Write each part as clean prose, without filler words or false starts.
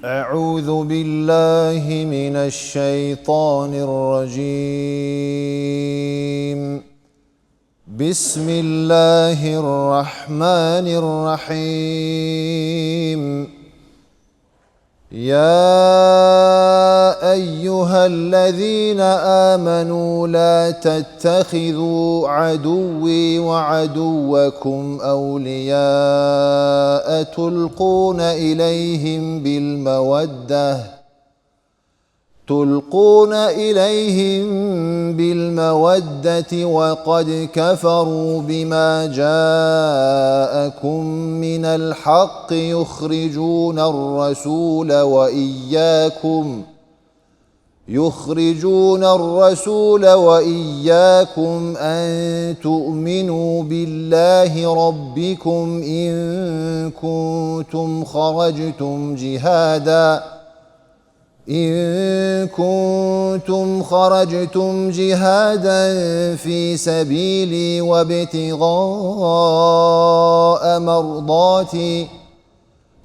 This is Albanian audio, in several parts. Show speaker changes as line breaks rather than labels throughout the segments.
أعوذ بالله من الشيطان الرجيم. بسم الله الرحمن الرحيم. يا أيها الذين آمنوا لا تتخذوا عدوي وعدوكم أولياء تلقون إليهم بالمودة وقد كفروا بما جاءكم من الحق يخرجون الرسول وإياكم أن تؤمنوا بالله ربكم إن كنتم خرجتم جهادا في سبيلي وابتغاء مرضاتي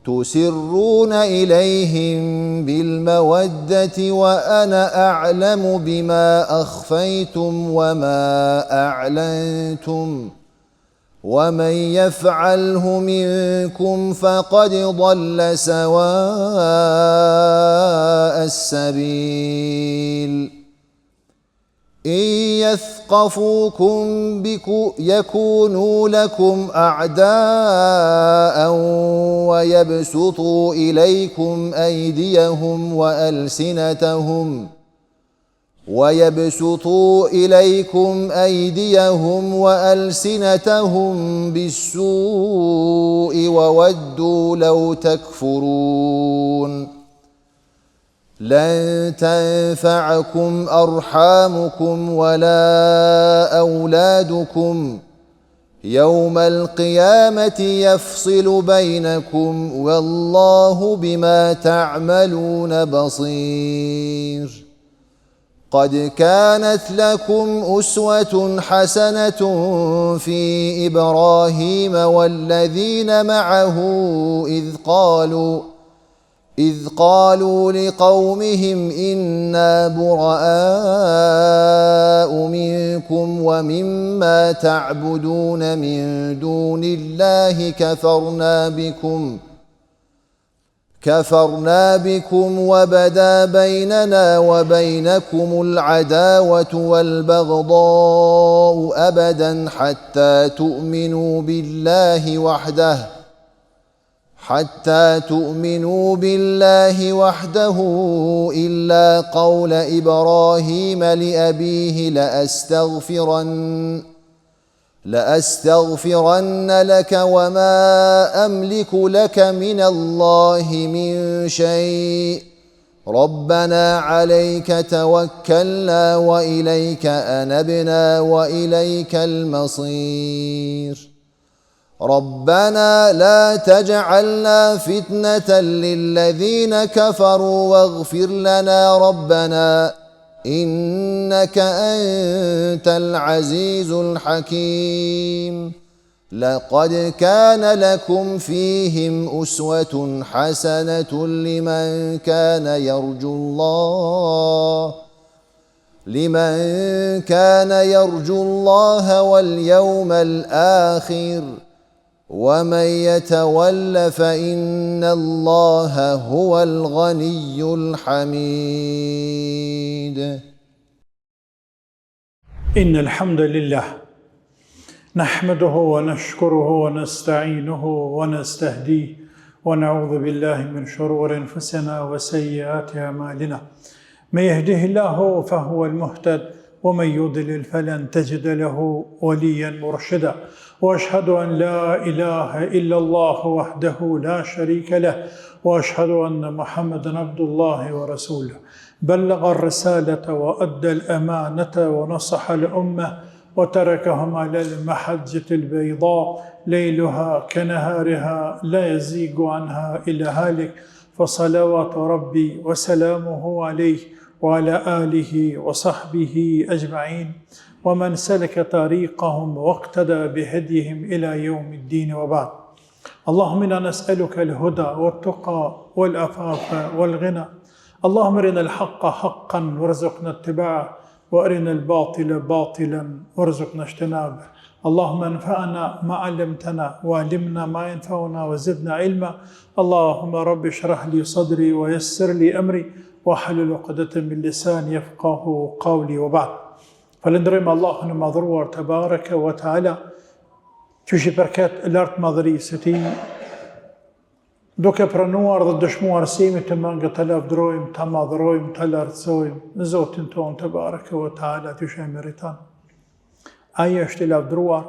تسرون إليهم بالمودة وأنا أعلم بما أخفيتم وما أعلنتم ومن يفعله منكم فقد ضل سواء السبيل. إن يثقفوكم يكونوا لكم أعداء ويبسطوا إليكم أيديهم وألسنتهم بالسوء وودوا لو تكفرون. لن تنفعكم أرحامكم ولا أولادكم يوم القيامة يفصل بينكم والله بما تعملون بصير. قد كانت لكم أسوة حسنة في إبراهيم والذين معه إذ قالوا لقومهم إنا براء منكم ومما تعبدون من دون الله كفرنا بكم وبدا بيننا وبينكم العداوة والبغضاء أبدا حتى تؤمنوا بالله وحده إلا قول إبراهيم لأبيه لأستغفرن لك وما أملك لك من الله من شيء ربنا عليك توكلنا وإليك أنبنا وإليك المصير. ربنا لا تجعلنا فتنة للذين كفروا واغفر لنا ربنا إنك أنت العزيز الحكيم. لقد كان لكم فيهم أسوة حسنة لمن كان يرجو الله واليوم الآخر ومن يتول فإن الله هو الغني الحميد.
إن الحمد لله نحمده ونشكره ونستعينه ونستهديه ونعوذ بالله من شرور أنفسنا وسيئات أعمالنا. من يهده الله فهو المهتد ومن يضلل فلن تجد له وليا مرشدا. وأشهد أن لا إله إلا الله وحده لا شريك له وأشهد أن محمدا عبد الله ورسوله. بلغ الرسالة وأدى الأمانة ونصح الأمة وتركهم على المحجة البيضاء ليلها كنهارها لا يزيغ عنها إلا هالك. فصلوات ربي وسلامه عليه وعلى آله وصحبه أجمعين ومن سلك طريقهم واقتدى بهديهم إلى يوم الدين وبعد. اللهم إنا نسألك الهدى والتقى والعفاف والغنى. اللهم أرنا الحق حقا وارزقنا اتباعه، وأرنا الباطل باطلا وارزقنا اجتنابه. اللهم انفعنا ما علمتنا وعلمنا ما ينفعنا وزدنا علما. اللهم رب اشرح لي صدري ويسر لي أمري واحلل عقدة من لساني يفقه قولي. وبعد. Falënderojmë Allahun e madhruar te bareke ve teala, që i përket lartë madhërisë së tij, duke pranuar dhe dëshmuar se jemi të mangë të lavdërojmë, të madhrojmë, të lartësojmë Zotin tonë te bareke ve teala, që e meriton. Ai është i lavdëruar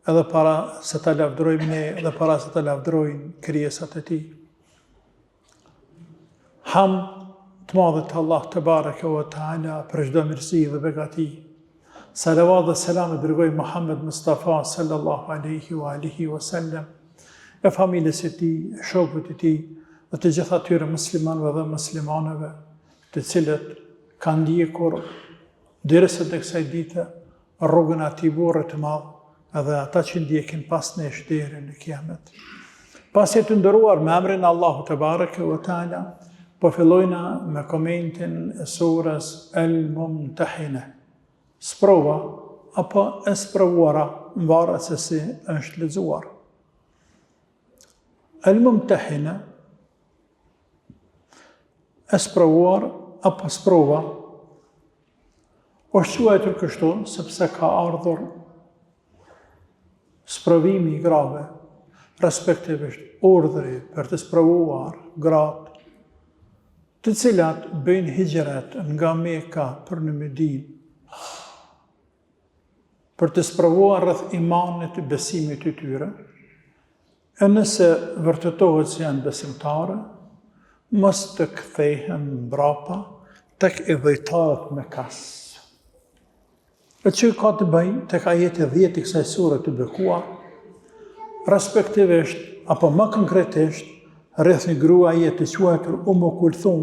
edhe para se ta lavdërojmë ne dhe para se ta lavdërojnë krijesat e tij. Hamd të madhët Allah te bareke ve teala për çdo mirësi dhe begati. Salavat dhe selam e dërgoj Muhammed Mustafa sallallahu alaihi wa alihi wa sallam, e familjes e tij, e shokëve të tij dhe të gjitha atyre muslimanëve dhe muslimaneve të cilët kanë ndjekur derisa tek kësaj dite rrugën e atij burri të madh, edhe ata që ndjekin pas nesh deri në kiamet. Pasi të nderuar me emrin Allahu te bareke ve teala, po fillojna me komentin e surës Al-Mumtahina. Sprova apo e sprovuara, varet se si është lexuar. Al-Mumtahina, e sprovuar apo sprova, është quajtur kështu sepse ka ardhur sprovimi i grave, respektivisht urdhri për të sprovuar gratë, të cilat bëjnë hijret nga Mekka për në Medinë, për të sprovuar rreth imanit, besimit të tyre, e nëse vërtetohet se janë besimtare, mos të kthehen mbrapa tek idhujtarët me kas. E që ka të bëjë tek ajeti 10 i kësaj sure të bekuar, respektivisht, apo më konkretisht, rreth një gruaje të quajtur Kulthum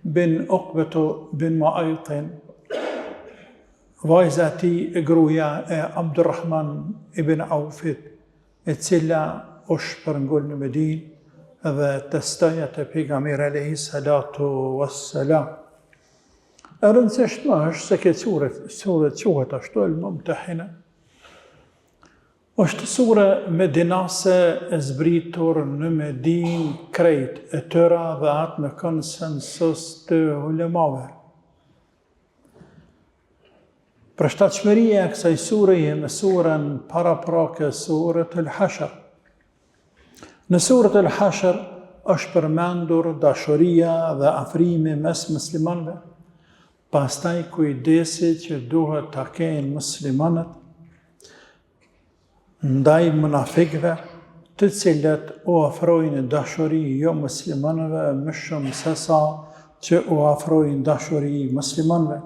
bin Uqbatu bin Mu'aytin, vajza e tij e gruaja e Abdurrahman ibn Aufit, e cila u shpërngul në Medinë dhe testoja te pejgamberi alayhi salatu wassalam. E rëndësishme është se këtë sure quhet ashtu Al-Mumtahina. Është sure medinase e zbritur në Medinë krejt e tëra dhe atë me konsensus të ulemave. Përshtatshmëria e kësaj sureje me surën paraprake surët Al-Hashr. Në surët Al-Hashr është përmendur dashuria dhe afrimi mes muslimanëve, pastaj kujdesi që duhet ta kenë muslimanët ndaj munafikëve, të cilët u ofrojnë dashuri jo muslimanëve më shumë se sa që u ofrojnë dashuri muslimanëve.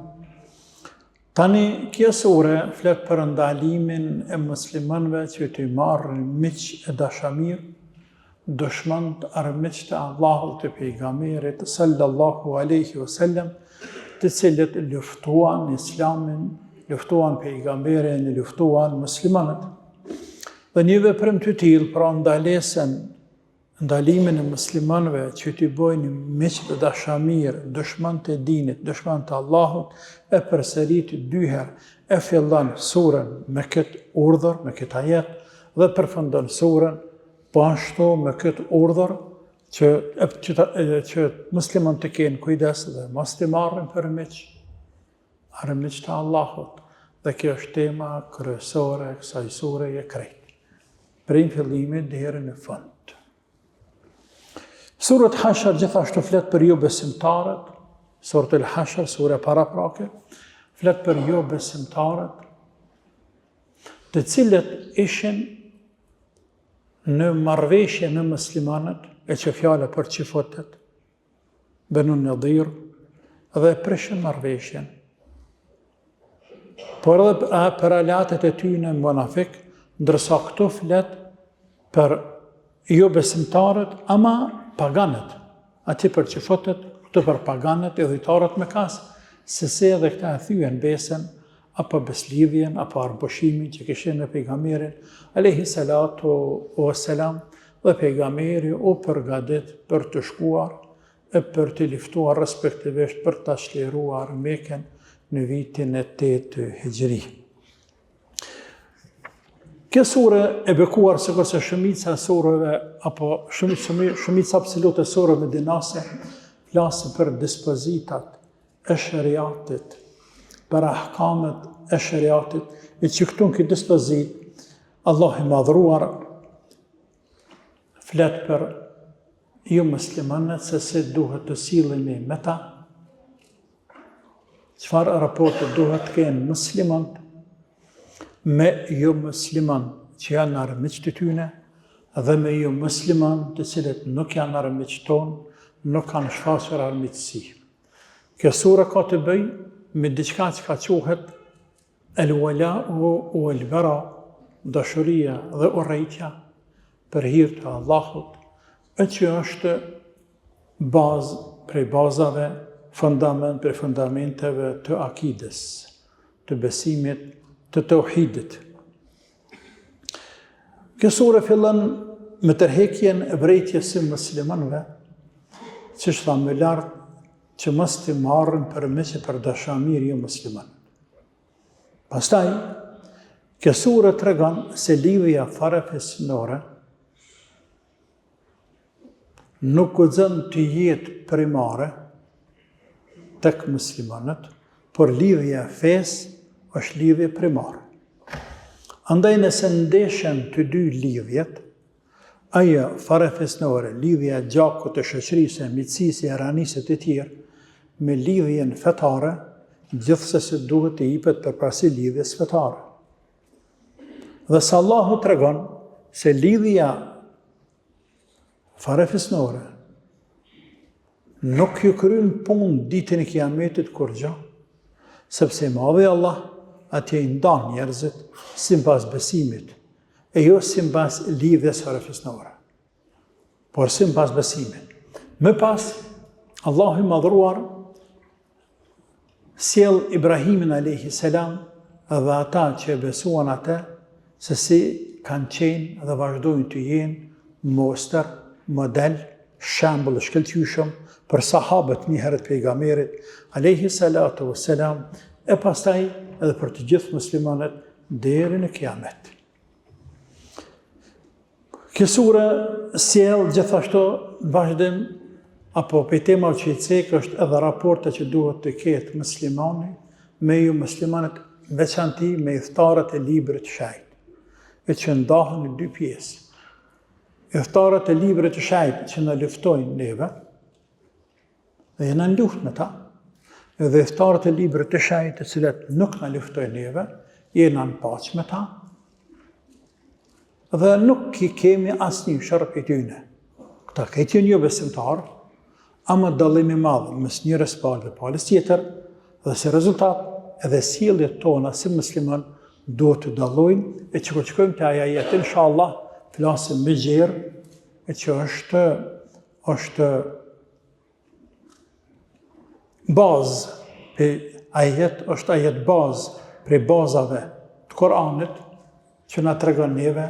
Tani, kjo sure flet për ndalimin e muslimanëve që të marrin miq e dashamir, dëshmant armiq të Allahut të pejgamberit sallallahu alaihi wasallam, të cilët luftuan islamin, luftuan pejgamberin, luftuan muslimanët. Dhe një veprim të tillë, pra ndalimin e muslimanëve që t'i bojnë miq të dashamir, dëshman të dinit, dëshman të Allahut, e përsërit dy herë, e fillon surën me këtë urdhër, me këtë ajet, dhe përfundon surën po ashtu me këtë urdhër që musliman të kenë kujdes dhe mos të marrin për miq të Allahut. Dhe kjo është tema kryesore e kësaj sureje krejt, prej fillimit deri në fund. Surët Hashr gjithashtu flet për jo besimtarët, surët Al-Hashr, sure paraprake, flet për jo besimtarët, të cilët ishin në marrëveshje me muslimanët, e që fjala për qifotet, Banu Nadir, dhe prishin marrëveshjen. Por edhe për alatet e tyne munafik, ndërsa këtu flet për jo besimtarët, ama paganët, ati për qifotet, këtu për paganët e dhujtarët me kas, se edhe këta e thyen besën, apo beslidhjen, apo armbushimin që kishin në pejgamberin, alayhi salatu wassalam, dhe pejgamberi u përgatit për të shkuar e për të liftuar respektivisht për të çliruar Mekën në vitin e 8 Hijri. Kjo sure e bekuar sikurse shumica e sureve apo shumica absolute e sureve medinase flasë për dispozitat e shariatit, për ahkamet e shariatit, e që këtu në këtë dispozit Allah i madhruar flet për ju muslimanët se si duhet të sillemi me ta, çfarë raporti duhet të kenë muslimanët me ju musliman që janë armiq të tyne dhe me ju musliman të cilët nuk janë armiq tonë, nuk kanë shfaqur armiqësi. Kjo sura ka të bëj me diçka që ka quhet el-wala'u wal-bara, dashuria dhe urrejtja për hir të Allahut, e që është bazë prej bazave, fundament për fundamenteve të akides, të besimit, të tauhidit. Kjo sure fillon me tërheqjen e vërejtjes së muslimanëve, që është thamë lartë që mos të marrën përmeqe për dashamirë jo musliman. Pastaj, kjo sure tregon se lidhja fare fesnore nuk guxon të jetë primare tek muslimanët, por lidhja fesë është lidhje primare. Andaj nëse ndeshen të dy lidhjet, ajo fare fesnore, lidhja e gjakut të shoqërisë, e miqësisë, e ranisë të tjerë, me lidhjen fetare, gjithsesi duhet të jepet përparësi lidhjes fetare. Dhe sa Allahu tregon se lidhja fare fesnore nuk ju kryen punë ditën e Kiametit kur gjë, sepse madhi Allah atje i ndan njerëzit sipas besimit, e jo sipas lidhjes fare fesnore, por sipas besimit. Më pas, Allahu i madhruar sjell Ibrahimin a.s. dhe ata që besuan atë, se si kanë qenë dhe vazhdojnë të jenë mostër, model, shembull shkëlqyeshëm për sahabët një herët pejgamberit a.s. e pastaj edhe për të gjithë muslimanët deri në Kiamet. Kjo sure sjell gjithashtu vazhdim apo për tema që i cek është edhe raporte që duhet të ketë muslimani me ju muslimanët, veçanti me iftarët e librit të shenjtë, e që ndahen në dy pjesë. Iftarët e librit të shenjtë që në luftojnë neve, dhe jena në luftë me ta, edhe iftarët e librit të shenjtë të cilat nuk në luftojnë neve, jena në paqë me ta, dhe nuk i kemi asnjë shërp i tyne. Këta këtë jo besimtarë, ama dallimi madh mes njërës palë dhe palës tjetër, dhe si rezultat edhe sjelljet tona si musliman duhet të dallojnë, e që kur shkojmë të aja jetë, inshallah, flasim me gjerë, e që është bazë, është ajet bazë prej bazave të Koranit, që na tregon neve,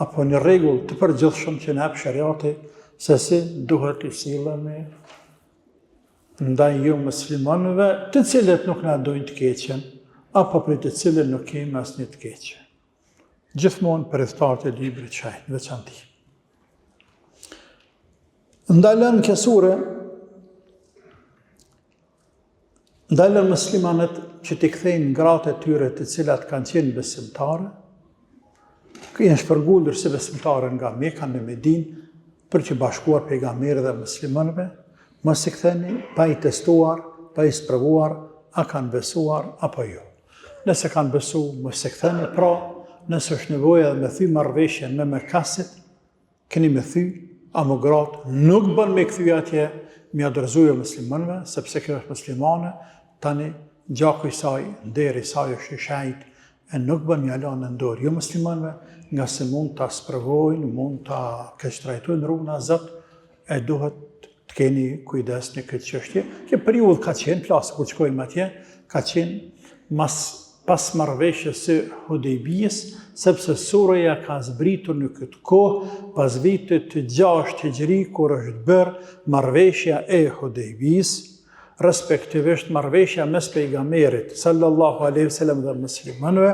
apo një rregull të përgjithshëm që na jep shariati, se si duhet të sillemi ndaj ju muslimanëve, të cilët nuk na dojnë të keqen, apo për të cilët nuk kemi asnjë të keqe. Gjithmonë për iftarët e librit të shenjtë, veçanti. Ndalën kjo sure, ndalën muslimanët që t'i kthejnë gratë e tyre të cilat kanë qenë besimtare, janë shpërngulur si besimtare nga Mekka në Medinë, për që bashkuar pejgamberë dhe muslimanëve, mos i ktheni pa i testuar, pa i sprovuar, a kanë besuar apo jo. Nëse kanë besu, mos i ktheni, pra, nëse është nevoja dhe me thy marrëveshjen me Mekasit, keni me thy, a më gratë, nuk bën me kthy atje, me adërzuja muslimanëve, sepse kjo është muslimane, tani gjaku i saj, deri i saj është i shenjtë, e nuk bën një lanë në dorë jo muslimanëve, nga se mund të sprovojnë, mund të keqtrajtojnë rrugën e Zot, e duhet të keni kujdes në këtë çështje. Kjo periudhë ka qenë, plasë kur shkojmë atje, ka qenë mas pas marrëveshjes së Hudejbijës, sepse surja ka zbritur në këtë kohë pas vitit të 6 Hijri, kur është bërë marrëveshja e Hudejbijës, respektivisht marrëveshja mes pejgamberit sallallahu alaihi wasallam dhe muslimanëve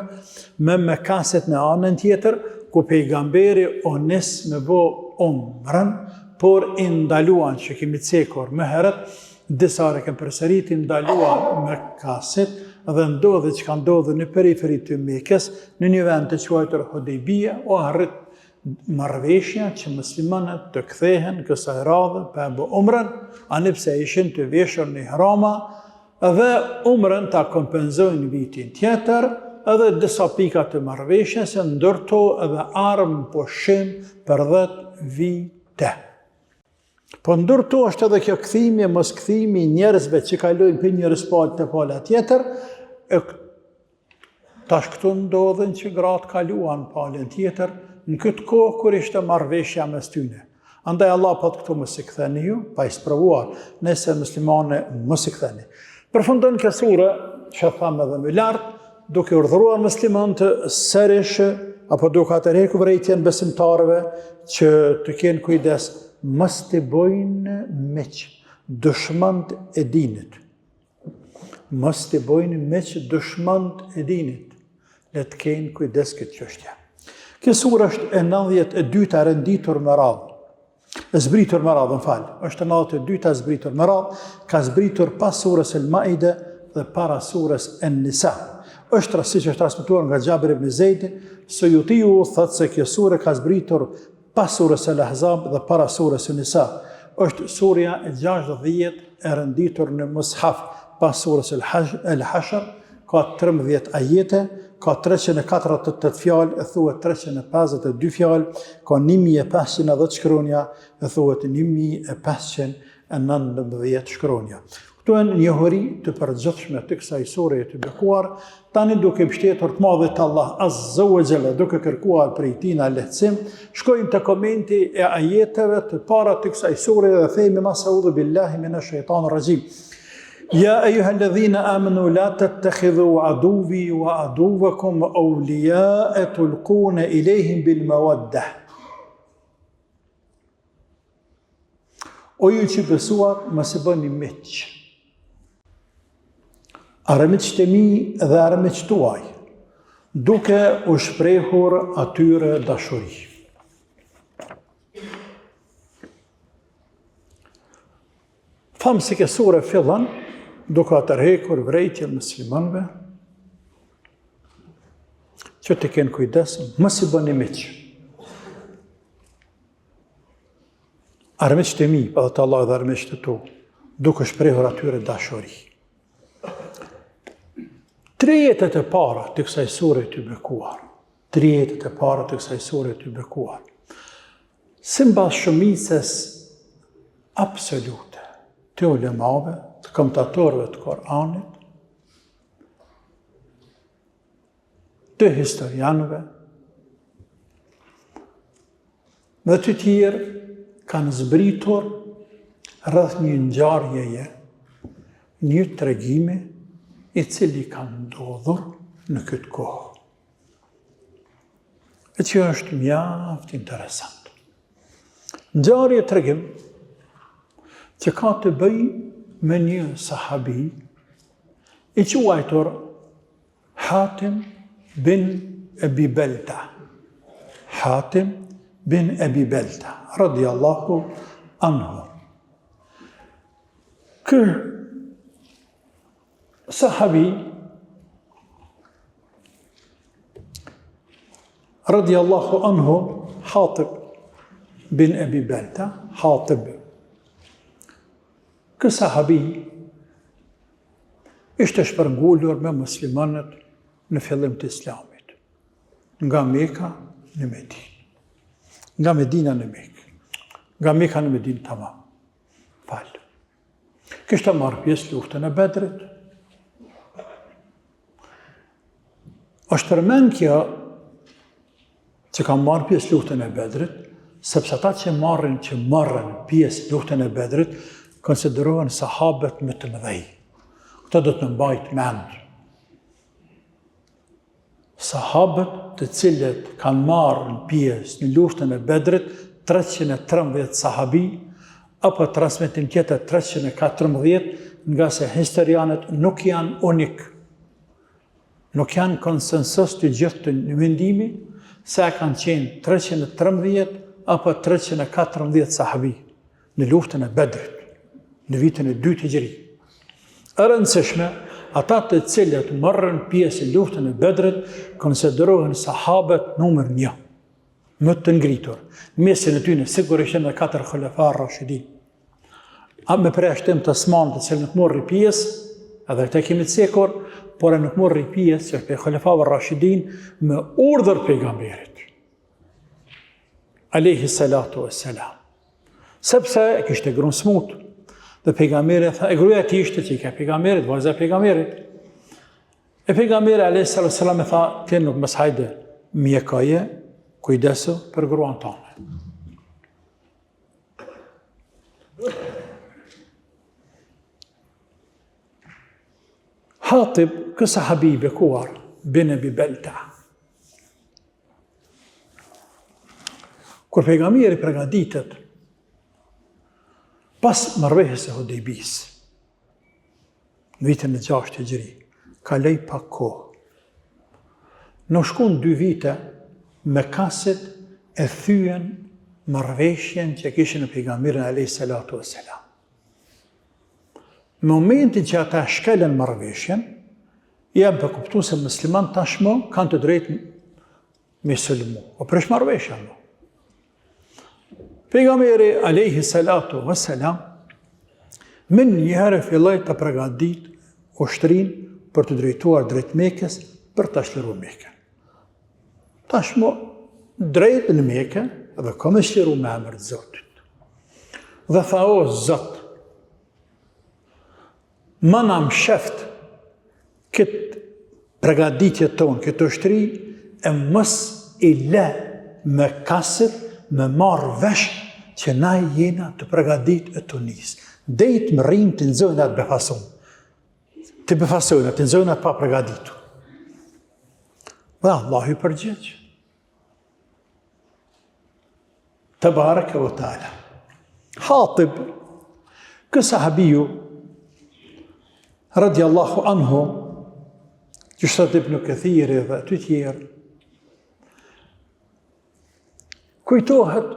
me Mekasit në anën tjetër, ku pejgamberi o nis me bë umrën, por i ndaluan që kemi cekur më herët, disa herë kemë përsërit, i ndaluan Mekasit dhe ndodhi që ka ndodhur në periferi të Mekës, në një vend të quajtur Hudejbija, o arrit marrëveshja që muslimanët të kthehen kësaj radhe pa bë umrën, ani pse ishin të veshur në ihrama, dhe umrën ta kompenzojnë vitin tjetër, edhe disa pika të marrëveshjes ndërto edhe armë pushim për 10 vite. Po ndërto është edhe kjo kthimi, mos kthimi njerëzve që kalojnë për njerëz palë të pala tjetër, tash këtu ndodhen që gratë kaluan palën tjetër, në këtë kohë kur ishte marrëveshja mes tyne. Andaj Allah po të këtu mos i ktheni ju, pa i sprovuar, nëse muslimane mos i ktheni. Përfundon kjo sure, që thamë edhe më lartë, duke urdhëruar musliman të sërish, apo duke atërhequr vërejtjen besimtarëve që të kenë kujdes, mos të bojnë meq dëshmant e dinit. Mos të bojnë meq dëshmant e dinit. Le të kenë kujdes këtë çështje. Kjo sure është e 92 renditur me radhë. Zbritur me radhë, është 92 zbritur me radhë, ka zbritur pas surës El-Maide dhe para surës En-Nisa. Është rasti që është transmetuar nga Xhabir ibn Zeidi, Suyutiu thotë se kjo sure ka zbritur pas surës El-Ahzab dhe para surës En-Nisa. Është surja e 60 e renditur në mushaf pas surës El-Hashr, ka 13 ajete, ka 348 fjalë, e thuhet 352 fjalë, ka 1510 shkronja, e thuhet 1519 shkronja. Këtu e njohuri të përgjithshme të kësaj sure të bekuar, tani duke mbështetur të madhit Allah Azza wa Jalla, duke kërkuar prej tij na lehtësim, shkojmë te komenti e ajeteve të para të kësaj sure dhe themi ma'udhu billahi minash shaitanir rajim. يا أيها الذين آمنوا لا تتخذوا عدوي وعدوكم أولياء تلقون إليهم بالمودة. O ju që besuar, mos e bëni miq. Armiqtë e mi dhe armiqtë tuaj, duke u shprehur atyre dashuri. Famë se kjo sure fillon duke atërhekur vërejtjen muslimanëve që të kenë kujdes, mos i bëni miq. Armiqtë e mi, pa dhe të Allah dhe armiqtë tu, duke shprehur atyre dashuri. 3 jetet e para të kësaj sure të bekuar. 3 jetet e para të kësaj sure të bekuar. Simbas shumicës absolute të ulemave, të komentatorëve të Koranit, të historianëve, dhe të tjerë kanë zbritur rreth një ngjarjeje, një tregimi i cili ka ndodhur në këtë kohë. E që është mjaft interesant. Ngjarje tregim që ka të bëjë me një sahabi i quajtur Hatim bin Abi Balta. Hatim bin Abi Balta, radiallahu anhu. Ky sahabi, radiallahu anhu, Hatib bin Abi Balta, Hatib. Ky sahabi ishte shpërngulur me muslimanët në fillim të Islamit, nga Meka në Medinë, nga Medina në Mekë, nga Meka në Medinë tamam. Falë. Kishte marrë pjesë luftën e Bedrit. Është përmend kjo që ka marrë pjesë luftën e Bedrit, sepse ata që marrën pjesë luftën e Bedrit konsiderohen sahabët më të mëdhej. Këto do të mbajt mend. sahabët të cilët kanë marrë pjesë në luftën e Bedrit, 313 sahabi, apo transmetim tjetër 314, nga se historianët nuk janë unik. Nuk janë konsensus të gjithë të mendimi se kanë qenë 313 apo 314 sahabi në luftën e Bedrit, në vitin e 2 Hijri. E rëndësishme, ata të cilët marrën pjesë në luftën e Bedrit konsiderohen sahabët numër 1, më të ngritur. Mesin e tyre sigurisht janë 4 khulafa rashidin. Me përjashtim të Osmanit të cilët nuk morri pjesë, edhe këta kemi të sekur, por nuk morri pjesë që për khulafave rashidin me urdhër pejgamberit alayhi salatu wassalam. Sepse e kishte gruan smut. Dhe pejgamberi tha, e gruaja ti ishte që i ka pejgamberit, vajza e pejgamberit. E pejgamberi alayhi salatu wassalam e tha, ti nuk mos hajde mjekaje, kujdesu për gruan tonë. Hatib, kë sahabi i bekuar, bin Abi Balta. Kur pejgamberi përgatitet pas marrëveshjes së Hudejbis, në vitin e 6 Hijri, kaloi pak kohë. Në shkon 2 vite, Mekasit e thyen marrëveshjen që kishin në pejgamberin alayhi salatu wassalam. Në momentin që ata shkelen marrëveshjen, janë të kuptu se musliman tashmë kanë të drejtë me sulmu, o prish marrëveshja më. Pejgamberi alayhi salatu wassalam më njëherë filloi të përgatit ushtrinë për të drejtuar drejt Mekës për të shlëruar Mekën. Tashmë drejt në Mekë dhe ka më shlëruar me emër të Zotit. Dhe tha, o Zot, ma na më sheft këtë përgatitje tonë, këtë ushtri, e mës i le me kasët me marrë vesh që na jena të përgatit e Tunis. Dejt më rrim të nëzojnë atë befason. Të befasojnë, të nëzojnë atë pa përgatitu. Dhe Allah i përgjegjë. Të barëke vë ta'ala. Hatib, kësa sahabiju, radiallahu anhu, që shtat Ibn Kathiri dhe të tjerë, kujtohet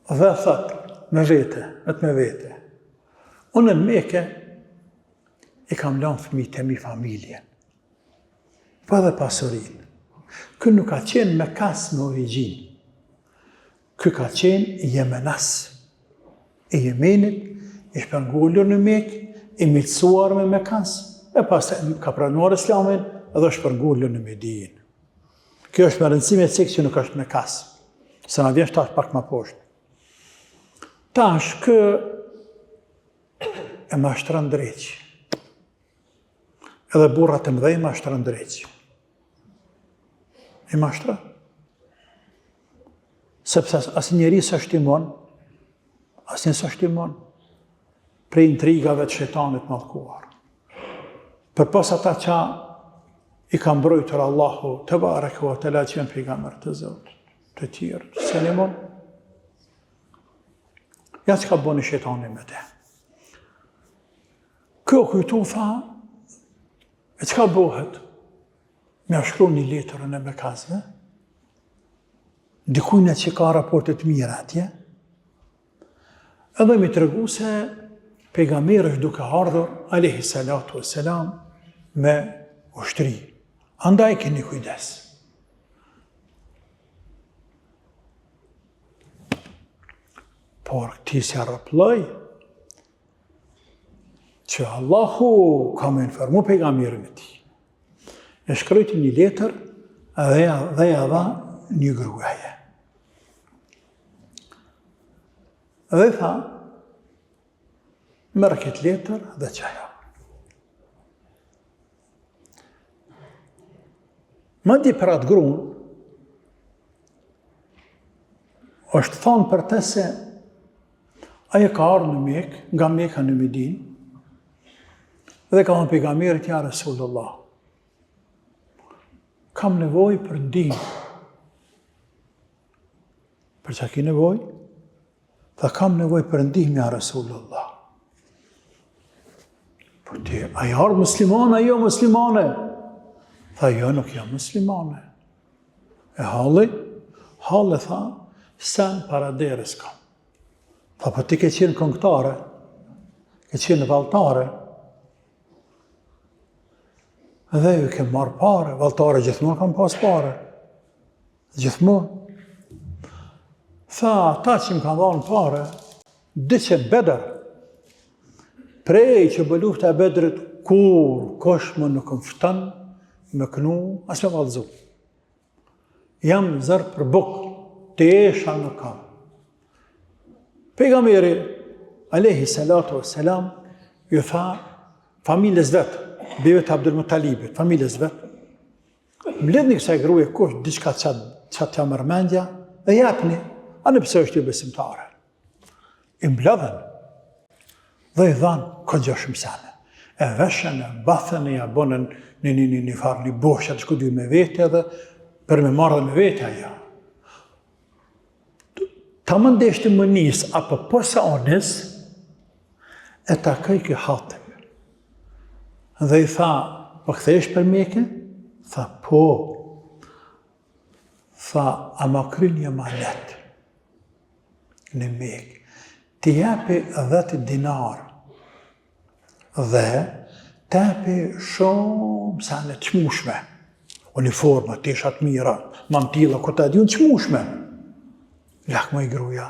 dhe thot me vete, unë në Mekë i kam lanë fëmijët e mi familjen, pa dhe pasurin. Kë nuk ka qenë me kas me origjinë, kë ka qenë jemenas. E Jemenit ishte pengullur në Mekë, i mitësuar me Mekas, e pas ka pranuar Islamin edhe është pengullur në Medinë. Kjo është me rëndësime e cikë që nuk është Mekas, se na vjen tash pak më poshtë. Tash kë e mashtron dreq. Edhe burrat e mëdhej mashtron dreq. E mashtron. Sepse asë njeri së shtimon, asë një së shtimon, prej intrigave të shetanit mallkuar. Për pas ata që i ka mbrojtur Allahu te bareke ve teala që janë pejgamber të Zotit, të tjerë, se një mon, ja që ka bëni shetani me te. Kjo kujtu tha, e që ka bëhet? Me shkru një letërën e Mekasve, dikujnë që ka raportet mira atje, edhe mi të regu se pejgamberi është duke ardhur, alayhi salatu wassalam, me ushtri. Andaj keni kujdes. Por këti se rëploj, që Allahu ka me informu pejgamberin e tij. E shkrujti një letër dhe ja dha një gruaje. Dhe tha, merë këtë letër dhe qaja. Ma di për atë grunë, është thonë për te se aje ka ardhur në Mekë, nga Meka në Medinë, dhe ka thonë pejgamberit ja Rasulullah. kam nevojë për ndihmë. Për çka ke nevojë? Tha, kam nevojë për ndihmë ja Rasulullah. Por ti, a je ardhë muslimane, jo muslimane? Tha, jo, nuk jam muslimane. E halli tha, sen para deres kam. Tha, po ti ke qenë këngëtare, ke qenë valtare, dhe ju ke marrë pare, valtare gjithmonë kam pas pare. Gjithmonë. Tha, ta që më kanë dhanë pare, 200 bedër, prej që bë lufta e Bedrit, kur kosh më nuk më fëtën, më kënu, as me vallëzu. Jam zërë për bukë, të esha nuk kam. Pejgamberi, alayhi salatu wassalam, ju tha, familjes vetë, bive të Abdul Muttalibit, familjes vetë, mbledhni kësaj gruaje kush, diçka qatë t'ja mërmendja, dhe japni, anë pëse është ju besimtare. I mbledhen, dhe i dhanë këgja shumë sene. E veshën, e mbathën, e jabonën një farë, një boshë, që ku dy me vete edhe, për me marrë dhe me vete aja. Ta më ndeshtë më njësë, apo posa o njësë, e ta këj kë hatëm. Dhe i tha, po këthesh për Mekë? Tha, po. Tha, a ma kry një manet në Mekë. Ti japi 10 dinar dhe të japi shumë sane të qmushme. Uniforma, tishat mira, mantilla, këta di unë të qmushme. Lak më i gruja,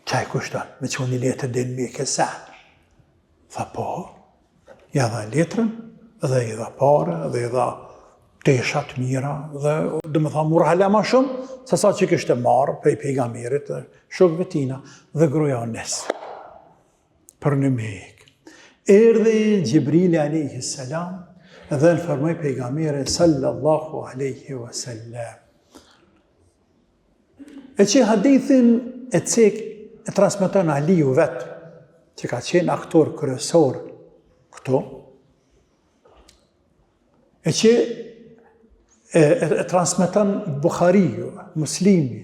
qaj kushtan, me që unë i letër dhe në Mekë sa. Tha po, ja dha letrën, dhe i dha pare, dhe i dha teshat mira, dhe më tha mura hala ma shumë, se sa që kështë marë prej pejgamberit, shokëve tina, dhe gruja o nesë. Për në Mekë. Erdhi Gjibrili alayhi salam, dhe në fërmoj pejgamberin sallallahu aleyhi wasallam. E që hadithin e cek e transmeton Aliu vetë, që ka qenë aktor kryesor këto, e që e transmeton Bukhariu, Muslimi,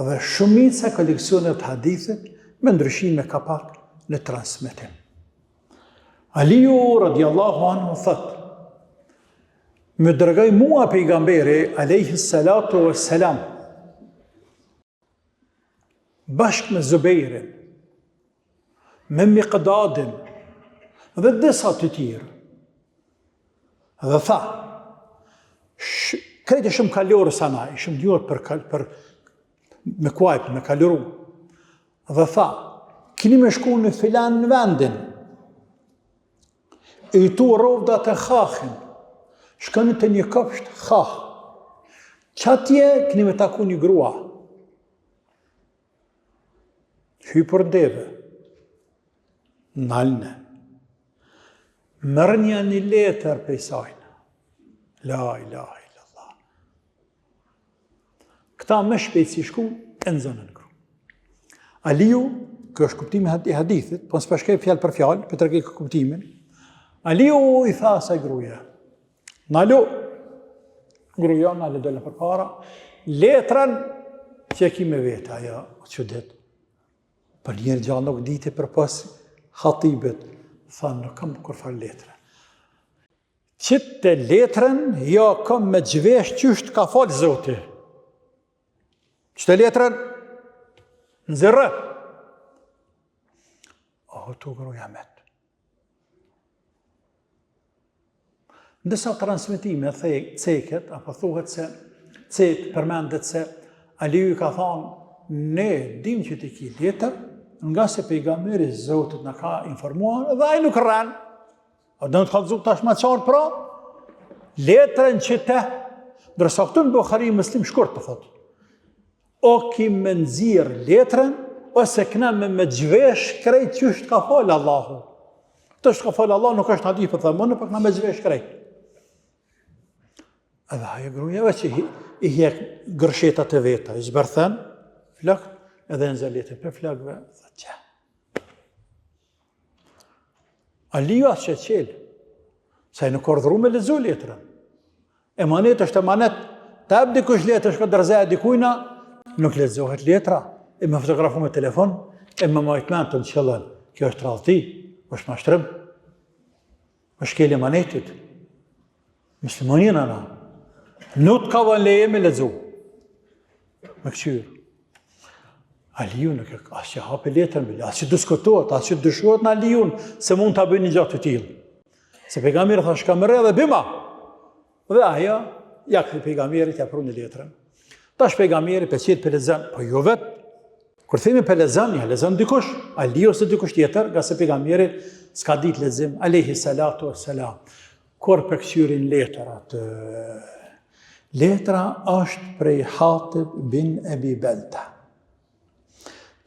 dhe shumica koleksionet hadithit me ndryshime ka pak në transmetim. Aliu radiallahu anhu thëtë, më dërgoj mua pejgamberi alayhi salatu wassalam, bashkë me Zubejrin, me Miqdadin, dhe disa të tjerë. Dhe tha, krejtë shumë kalorë sana, shumë djuar për me kuajpë, me kaloru. Dhe tha, kini me shku në filan në vendin, e i tu rovdat e khakhin, shkënë të një këpsht khah, qatje kini me taku një grua, hy për ndeve, nalne, mërënja një letër për i sajnë, la ilaha illallah. Këta me shpejtësi shku, e në zonën kru. Aliu, kjo është kuptimi i hadithit, po nësë përshkej fjallë për fjallë, për të rëgjej kuptimin, Aliu i tha asaj gruja, nalu, gruja, nalu dole për para, letrën që e ki me vete, aja, që ditë. Për njerë gjallë nuk diti për pas khatibet, tha nuk kam kërfar letrën. Qitë të letrën, ja kam me gjvesh qysht ka falë zoti. Qëtë letrën? Në zirë. O, tu gruja metë. Ndësa transmitime ceket, apo thuhet se cek përmendet se Aliu ka thonë, ne dim që ti ki letër, nga se pejgamberi Zotit në ka informuar, dhe ai nuk rranë. A do në të kallëzu tash ma qarë pra? Letrën që te, dërsa këtu në Bukhari Muslim shkurt të thotë. O ki me nëzirë letrën, ose këna me gjvesh krejt që është ka falë Allahu. Të është ka falë Allah, nuk është hadith për thëmënë, për këna me gjvesh krejt. Edhe haje grujeve që i hjek gërshetat e veta, i zbërthen, flak, edhe në zëlletin për flakve, dhe që. Aliu asë që qelë, sa i nuk ordhru me lezu letrën.
Emanet është emanet. Ta ebë dikush letër, shko dërzeja dikujna, nuk lexohet letra, e me fotografu me telefon, e me majtmen të në qëllën. Kjo është rallëti, është mashtrim, është kele emanetit. Muslimanin ana. Nuk ka vën leje me lexu. Me këqyrë. Aliu nuk e asë që hape letër, asë që diskutohet, asë që dëshuat në Aliun, se mund të bëjnë një gjatë të tillë. Se pejgamberi tha shka më re dhe bima. Dhe ajo, ja këtë pejgamberi t'ja pru një letrën. Tash pejgamberi për qëtë për lezën, po jo vetë. Kur themi për lezën, ja lezën dikush, Aliu ose dikush tjetër, nga se pejgamberi s'ka dit lezim, alayhi salatu wassalam. Kur për këqyrin letër atë, letra është prej Hatib bin Ebi Belta.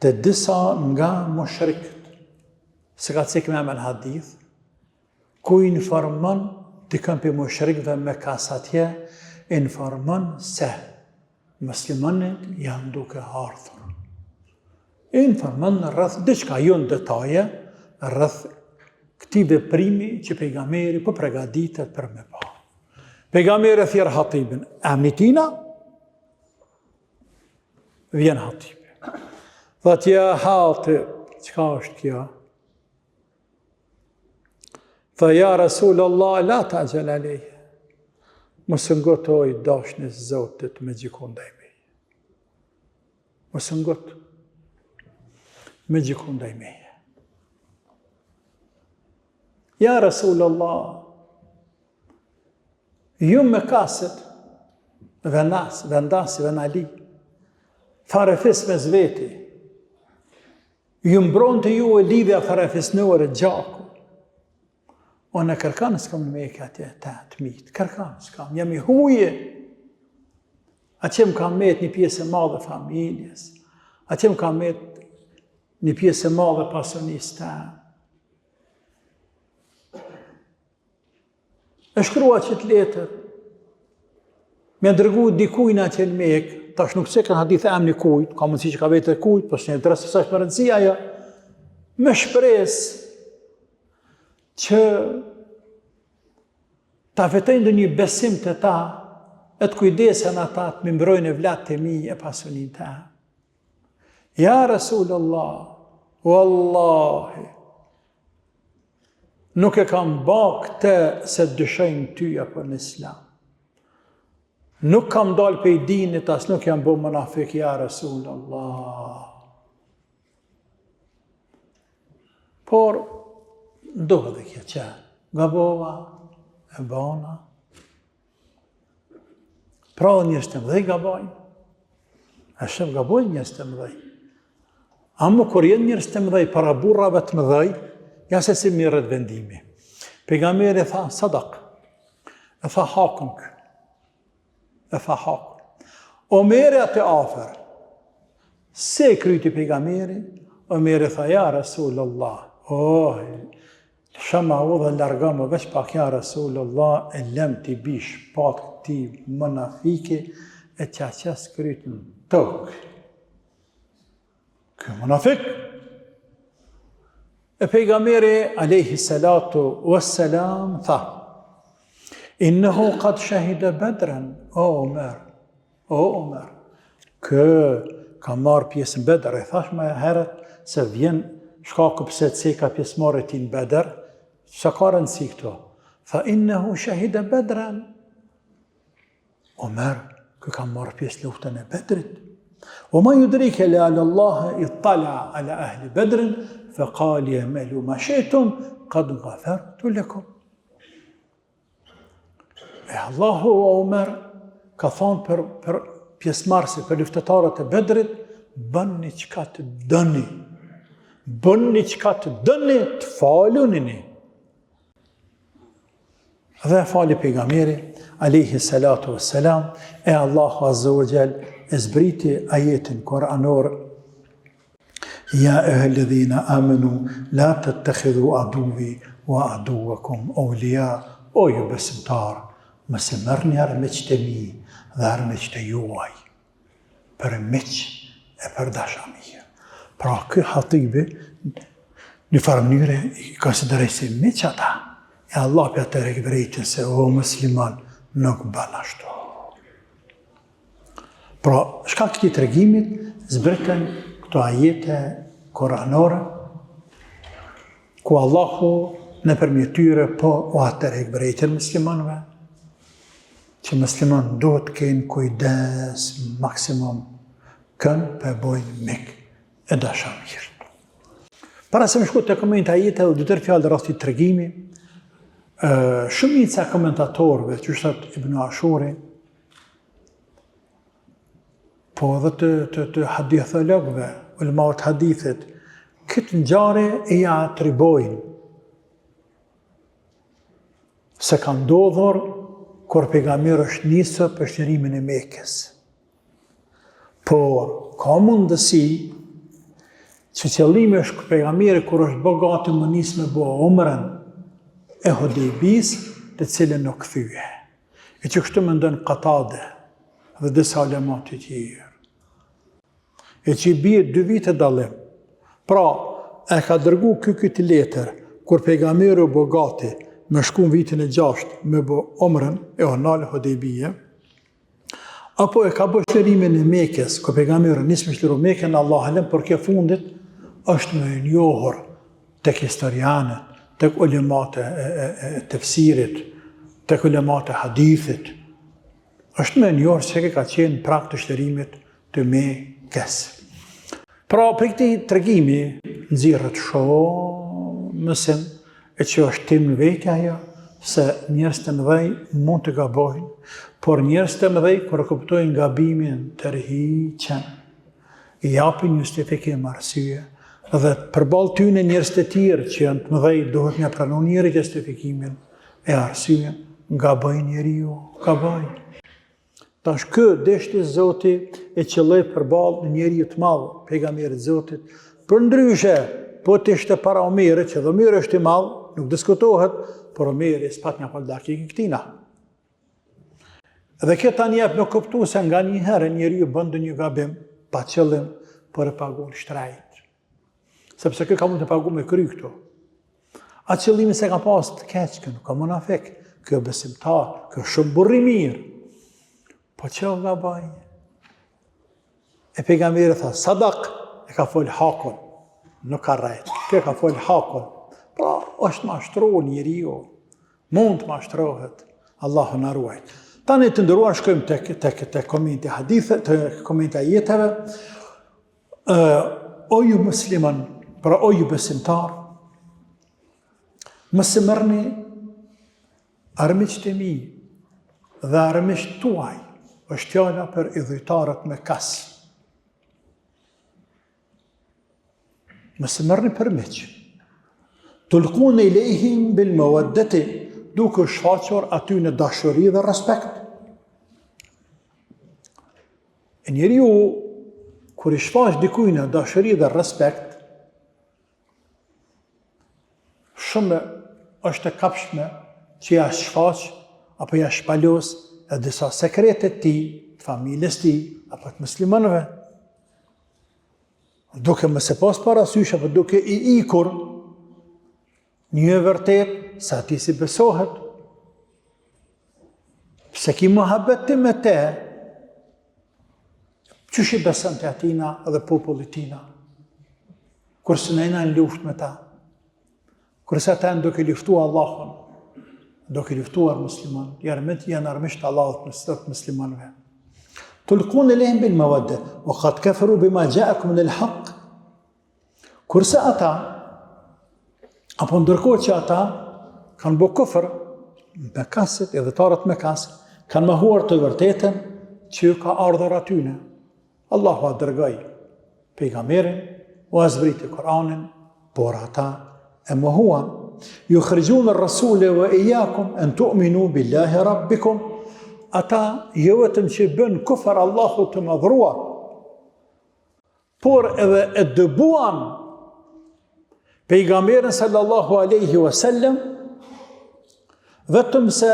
Të disa nga mushrikët, se ka cekë me në hadith, ku informon të këm për mushrikëve me kasatje, informon se muslimanit janë duke ardhur. Informon në rrëth diçka jonë detaje, rrëth këti veprimi që pejgamberi po përgatitet për me pa. Pejgamberi thjerë Hatibin, emnitina, vjen Hatibi. Thot, ja Hatib, qka është kjo? Tha, ja Rasulullah, la ta gjel alejhe. Mësë ngotoj dashnis Zotit me gjikon ndaj meje. Mësë ngot me gjikon ndaj meje. Ja Rasulullah, ju me kaset, vendasi, venali, farefis me zveti, ju mbron të ju e lidhja farefisnore gjaku. O në kërkanë s'kam në meke atje të mitë, kërkanë s'kam, jam i huje. A që më kam met një pjesë e madhe familjes, a që më kam met një pjesë e madhe pasionisë të. E shkrua që të letër, me ndërgu dikujna që në mekë, tash nuk se kanë hadith e emni kujt, ka mundësi që ka vetë e kujt, po që një drasë sa është më rëndësia ajo, me shpresë që ta fetojnë dhe një besim të ta, e të kujdesen ata të më mbrojnë e vlatë të mi e pasunin ta. Ja Rasulullah, wallahi, nuk e kam ba këtë se të dëshojnë tyja për në islam. Nuk kam dalë për i dinit, as nuk jam bo munafik, ja Rasulullah. Por, ndohë dhe kjo që, gabova, e bana. Pra njërës të mëdhej gabojnë. E shumë gabojnë njërës të mëdhej. Amë kur jenë njërës të mëdhej, para burrave të mëdhej, ja se si mirët vendimi. Pejgamberi tha, sadak, e tha hakun kë. E tha hakun. Omeri atë afer, se kryti pejgamberi, Omeri tha, ja Rasulullah, shama u dhe larga më veç pak ja Rasulullah, e lem t'i bish pat këti munafike, e qaqes krytën tokë. Kjo munafik. E pejgamberi, alayhi salatu wassalam, tha, innehu qad shahida Bedran, o Omer, kë ka marrë pjesën Bedr, e thash me herët, se vjen shkaku pëse të seka pjesëmarrë ti në Bedr, sa ka rëndësi këto? Tha, innehu shahida Bedran. Omer, kë ka marrë pjesë luftën e Bedrit. O ma yudrike le Allah i tala ala ahli Bedrin, fe qali e melu ma shetum, qad ghafartu lakum. E Allahu Omer ka thonë për pjesëmarrësit, për luftetarët e Bedrit, bëni çka të dëni. Bëni çka të dëni, të falunini. Dhe fali pejgamberi, alayhi salatu wassalam, e Allahu azza wa jall e zbriti ajetin kuranor, ja ehalladhina amanu, la tattakhidhu aduwi wa aduwakum awliya, o ju besimtar, mos e merrni armiqtë e mi dhe armiqtë e juaj, për miq e për dashami. Pra ky Hatibi, në farë mënyre, i konsideroj si miq ata. E Allah për të rekbrejtën se, o musliman, nuk bën ashtu. Pra, shkak këtij tregimit zbritën këto ajete koranore ku Allahu nëpërmjet tyre po u atërheq drejtën muslimanëve, që musliman duhet të kenë kujdes maksimum kënë për bojnë mik e dasha mirë. Para se më shku të koment ajete dhe 2-3 fjalë rreth këtij tregimi, shumica komentatorëve, që thot Ibn Ashuri, po edhe të hadithologëve, ulemaut hadithit, këtë ngjarje e ja atribojnë se ka ndodhur kur pejgamberi është nisur për shtërimin e Mekës. Por ka mundësi që qëllimi është pejgamberi kur është bë gati më nis me bë umrën e Hudejbis, të cilën nuk kthye. E që kështu mendon Qatade dhe disa ulema të tjerë. E që i bie 2 vite dallim. Pra, e ka dërgu këtë letër kur pejgamberi u bë gati me shku në vitin e 6 me bë umrën e onale Hudejbije, apo e ka bë shtërimin e Mekës, ku pejgamberi nis me shtëru Mekën, Allah alem, por kjo fundit është më e njohur tek historianët, tek ulemat e tefsirit, tek ulemat e hadithit. Është më e njohur se ka qenë prag të shtërimit të Mekës. Pra, për këtij tregimi nxirret shumë mësim, e që është tim në vetë ajo, se njerëz të mëdhej mund të gabojnë, por njerëz të mëdhej kur kuptojnë gabimin tërhiqen, i japin justifikim arsye, dhe përballë tyne njerëz të tjerë që janë të mëdhej duhet me pranu njëri justifikimin e arsye, gabojnë njeriu, gabojnë. Tash kë deshti Zoti e qëlloi përballë njeriu të madh, pejgamberit Zotit, për ndryshe, po të ishte para Omerit, që dhe Omeri është i madh, nuk diskutohet, por Omeri s'pat një fal dakik i këtina. Dhe këta njep me kuptu se nga një herë njeriu bën një gabim, pa qëllim, por e pagun shtrejt. Sepse kë ka mund të pagu me kry këtu. A qëllimi se ka pas të keqë, nuk ka munafik, kë besimtar, kë shumë burri mirë. Po që o nga baj? E pejgamberi tha, sadak, e ka fol hakun, nuk ka rejt, kë ka fol hakun. Pra, është mashtru njeriu, mund të mashtrohet, Allahu na ruaj. Tani të ndëruar shkojmë të komenti hadithet, të komenti ajeteve. O ju musliman, pra o ju besimtar, mos e merrni armiqt e mi dhe armiqt tuaj, është fjala për idhujtarët me kas. Mos e merrni për miq. Tulqun ilejhim bil mawaddati, duke shfaqur aty në dashuri dhe respekt. E njeriu, kur i shfaq dikujt në dashuri dhe respekt, shumë është e kapshme që ja shfaq apo ja shpalos e disa sekretet ti, të familjes ti, apo të muslimanëve. Duke më se pas parasysh apo duke i ikur një e vërtet se ati si besohet. Pse ki muhabet ti me te, qysh i beson të atina dhe popullit tina, kurse nëjna në luft me ta, kurse ata në duke luftu Allahun, duke luftuar musliman, janë armisht Allahut në muslimanve. Tulqun ilejhim bil mawadda, wa qad kafaru bima ja'akum min al-haq. Kurse ata, apo ndërkohë që ata kanë bë kufër me kasit, edhëtarët me kas, kanë mohuar të vërtetën që ka ardhur atyne. Allahu a dërgoi pejgamberin, u zbriti Kur'anin, por ata e mohuan. Yukhrijun ar-rasula wa iyyakum an tu'minu billahi rabbikum. Ata jo vetëm që bën kufër Allahut të madhruar, por edhe e dëbuan pejgamberin sallallahu alaihi wasallam, vetëm se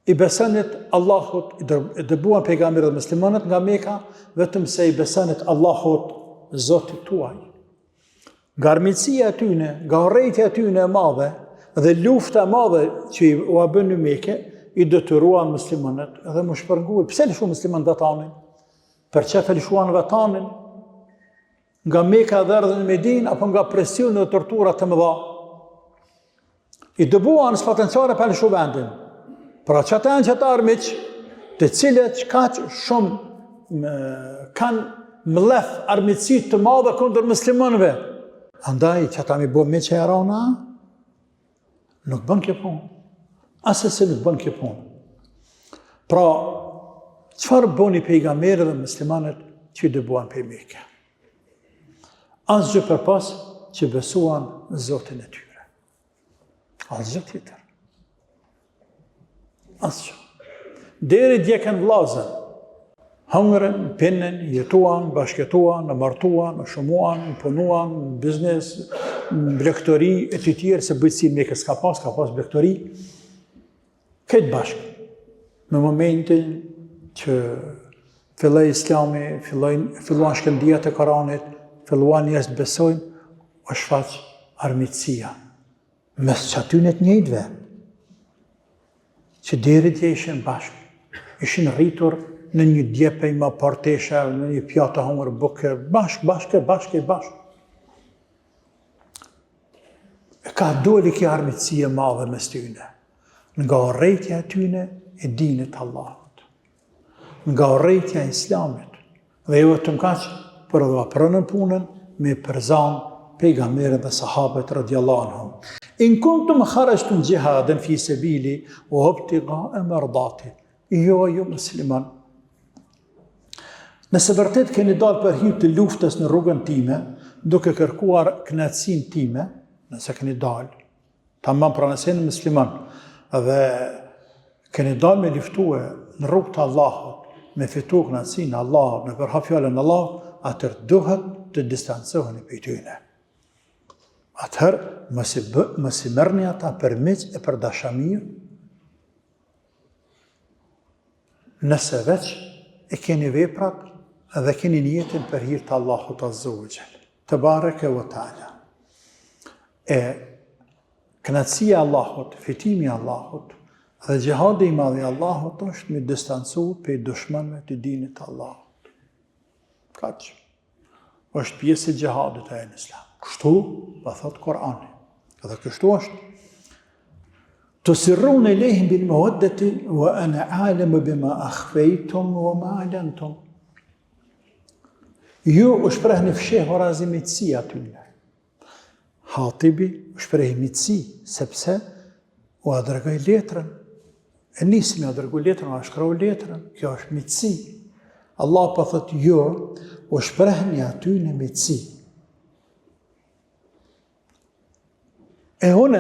i besanit Allahut, i dëbuan pejgamberin dhe muslimanët nga Meka, vetëm se i besanit Allahut Zotit tuaj. Nga armiqësia atyne, nga urrejtja atyne e madhe, Dhe lufta e madhe që u bën në Mekë i detyruan muslimanët edhe më shpërnguar. Pse lëshu musliman vatanin? Për çfarë lëshuan vatanin? Nga Mekka dhe erdhën në Medinë apo nga presioni dhe tortura të mëdha? I dëbuan potenciale për lëshu vendin. Pra që ata janë që ata armiq, të cilët kaq shumë kanë mlef armiqësi të madhe kundër muslimanëve. Andaj që ata mi bo me që e rana, nuk bën kjo punë. Asesi nuk bën kjo punë. Pra, çfarë bëni pejgamberi dhe muslimanët që i dëbuan për Mekë? Asgjë përpas që besuan në Zotin e tyre. Asgjë tjetër. Asgjë. Deri djekën vllazën, hëngrën, pinën, jetuan, bashkëtuan, martuan, shumuan, punuan, në biznes, në blegtori, e të tjerë, se bëjtësi Mekës ka pas blegtori, këtë bashkë. Në momentin që filloi Islami, filluan shkëndijat e Koranit, filluan njerëz të besojnë, o shfaq armiqësia mes çatyne të njëjtëve, që deri dje ishin bashkë, ishin rritur në një djepej ma partesha, në një pjatë hungër buke, bashkë. E ka doli kjo armiqësia madhe mes tyne, nga urrejtja e tyne e dinit Allahut, nga urrejtja e Islamit, dhe jo vetëm kaq, por edhe pranën punën me përzan pejgamberët dhe sahabët radhiyallahu anhum. In kuntum kharajtum jihadan fi sabili wa ibtigha'a mardati. Jo musliman. Nëse vërtet keni dalë për hir të luftës në rrugën time, duke kërkuar kënaqësinë time, nëse keni dalë, tamam pra nëse jeni musliman, dhe keni dalë me luftue në rrugë të Allahut, me fitu kënaqësinë e Allahut, në përhap fjalën e Allahut, atëherë duhet të distancoheni prej tyre. Atëherë mos i merrni ata për miq e për dashamir, nëse veç e keni veprat dhe keni niyetin për hir të Allahut Azza wa Jall. Tebareke ve Teala. E kënaqësia e Allahut, fitimi i Allahut dhe xhihadi i madh i Allahut është me distancu prej dushmanëve të dinit të Allahut. Kaq. Është pjesë e xhihadit e Islam. Kështu, pa thot Kurani. Edhe kështu është. Tusirruna ilayhim bil mawaddati wa ana a'lamu bima akhfaytum wa ma a'lantum. Ju u shprehni fsheh orazimitësi atyne. Hatibi u shpreh mitësi, sepse u dërgoi letrën. E nisi me dërgoi letrën, a shkroi letrën. Kjo është mitësi. Allah po thot jo, u shprehni atyne mitësi. E une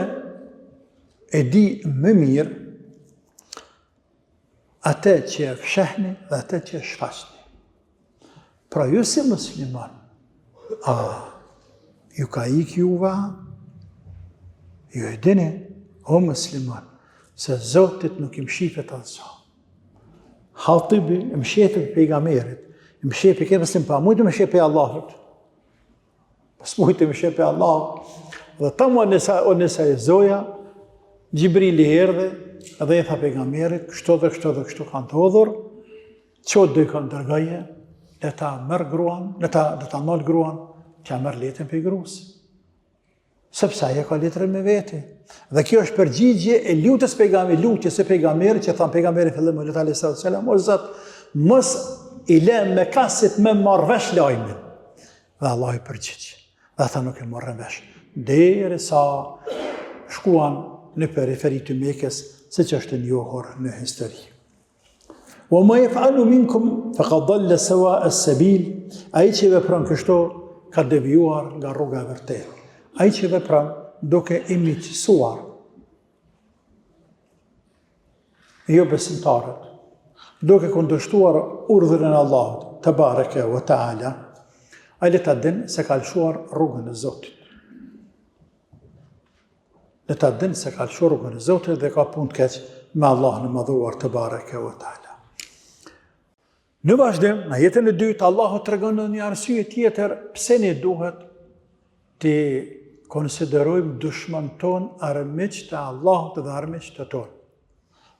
e di më mirë atë që e fshehni dhe atë që e shfaqni. Pra ju si musliman, ju ka ikë juva, ju e dini, o musliman, se Zotit nuk i mshifet asgjë. Hatibi i mshifet pejgamberit, i mshifet këtë muslim pa mujtë më shifet Allahut. Pas mujtë më shifet Allahut. Dhe tamu nësa e zoja, Gjibrili erdhe dhe i tha pejgamberit, kështu kanë të hodhur, që dhe kanë dërgaje, le ta mërë gruan, le ta nalë gruan, që a mërë letën për grus. Sepse aje ka letërën me veti. Dhe kjo është përgjigje e lutjes e pejgamberit, që thamë pejgamberit fillim e lutë a.s. O Zot, mos i le me kasit me marrëvesh lajmin. Dhe Allah i përgjigje. Dhe ata nuk e marrën vesh. Deri sa shkuan në periferi të Mekës, se që është njohur në histori. Wa ma yaf'alu minkum faqad dalla sawa as-sabil. Ai që vepron kështu ka devijuar nga rruga e vërtetë. Ai që vepron duke i miqësuar jo besimtarët, duke kundërshtuar urdhrin e Allahut te bareke ve taala, ai le ta din se ka lëshuar rrugën e Zotit. Le ta din se ka lëshuar rrugën e Zotit dhe ka punë të keq me Allahun e madhuar te bareke ve taala. Në vazhdim, në jetën e dytë, Allahu tregon në një arsye tjetër pse ne duhet të konsiderojmë dushman ton armiq të Allahut dhe armiq të tonë.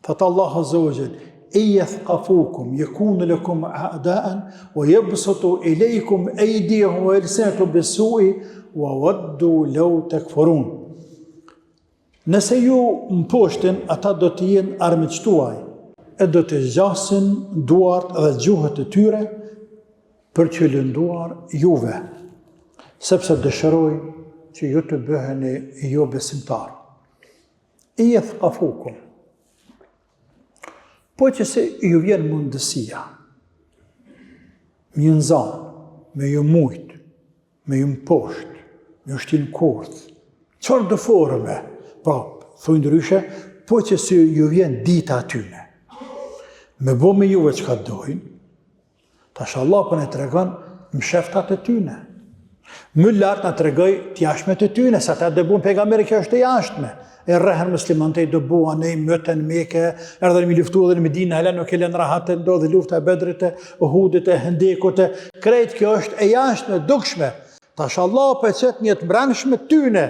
Thëtë Allah Azza wa Jall: "E yathqafukum yakunu lakum a'da'an wa yabsutu ilaykum aydiyahum wa yalsinatuhum bis-su'i wa waddu law takfurun." Nëse ju mposhtin, ata do të jenë armiq tuaj, e do të zgjasin duart dhe gjuhët e tyre për që lënduar juve, sepse dëshirojnë që ju të bëheni jo besimtar. E yathqafukum. Po që se ju vjen mundësia, me ju nzanë, me ju mujt, me ju mposht, me ju shtin kurth, qërë dë forme, pra, thuj ndryshe, po që se ju vjen dita atyne, me bo me juve që ka dojnë, tash Allah për në të regon më sheftat e tyne. Më lartë në të regoj t'jashmet e tyne, sa ta dëbun pejgamberi kjo është e jashtme. E rrehen muslimante i dëbua, ne i mëtën Mekë, erdhen mi luftu edhe në Medinë, hala nuk e lënë rahat, ndodhi lufta e Bedrit, e Uhudit, e Hendekut, krejt kjo është e jashtme, dukshme. Tash Allah për qëtë një të mbranshme tyne,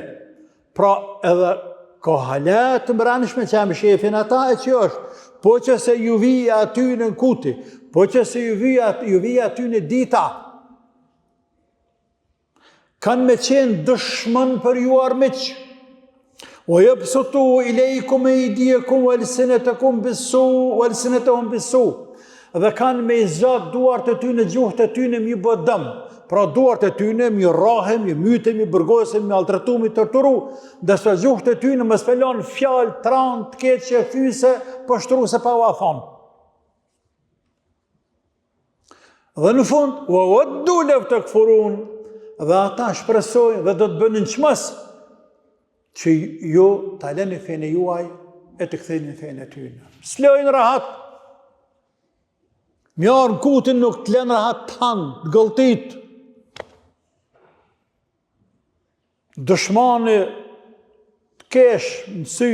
pra edhe ka halet të mbranshme që jam shefin ata e që është, po që se ju vija atyne në kuti, po që se ju vija atyne dita, kanë me qenë dëshmën për ju armiq. O yabsutu ilaykum aydiyakum wa alsinatakum bis-su. Dhe kanë me zgjat duart e tyne, gjuhët e tyne mi bë dëm. Pra duart e tyne mi rrahem, mi mytem, mi burgosem, mi altratu, mi torturu, ndërsa gjuhët e tyne më spelon fjalë tran, të keqe, fyse, po shtruese pa u thon. Dhe në fund, wa waddu law takfurun, dhe ata shpresojnë dhe do të bënin çmos që ju ta lëni fenë juaj e të ktheni fenë e tyne. S'lojnë rahat. Mjarë kutin nuk të lënë rahat të hanë, të gëlltit. Dëshmani të kesh në sy,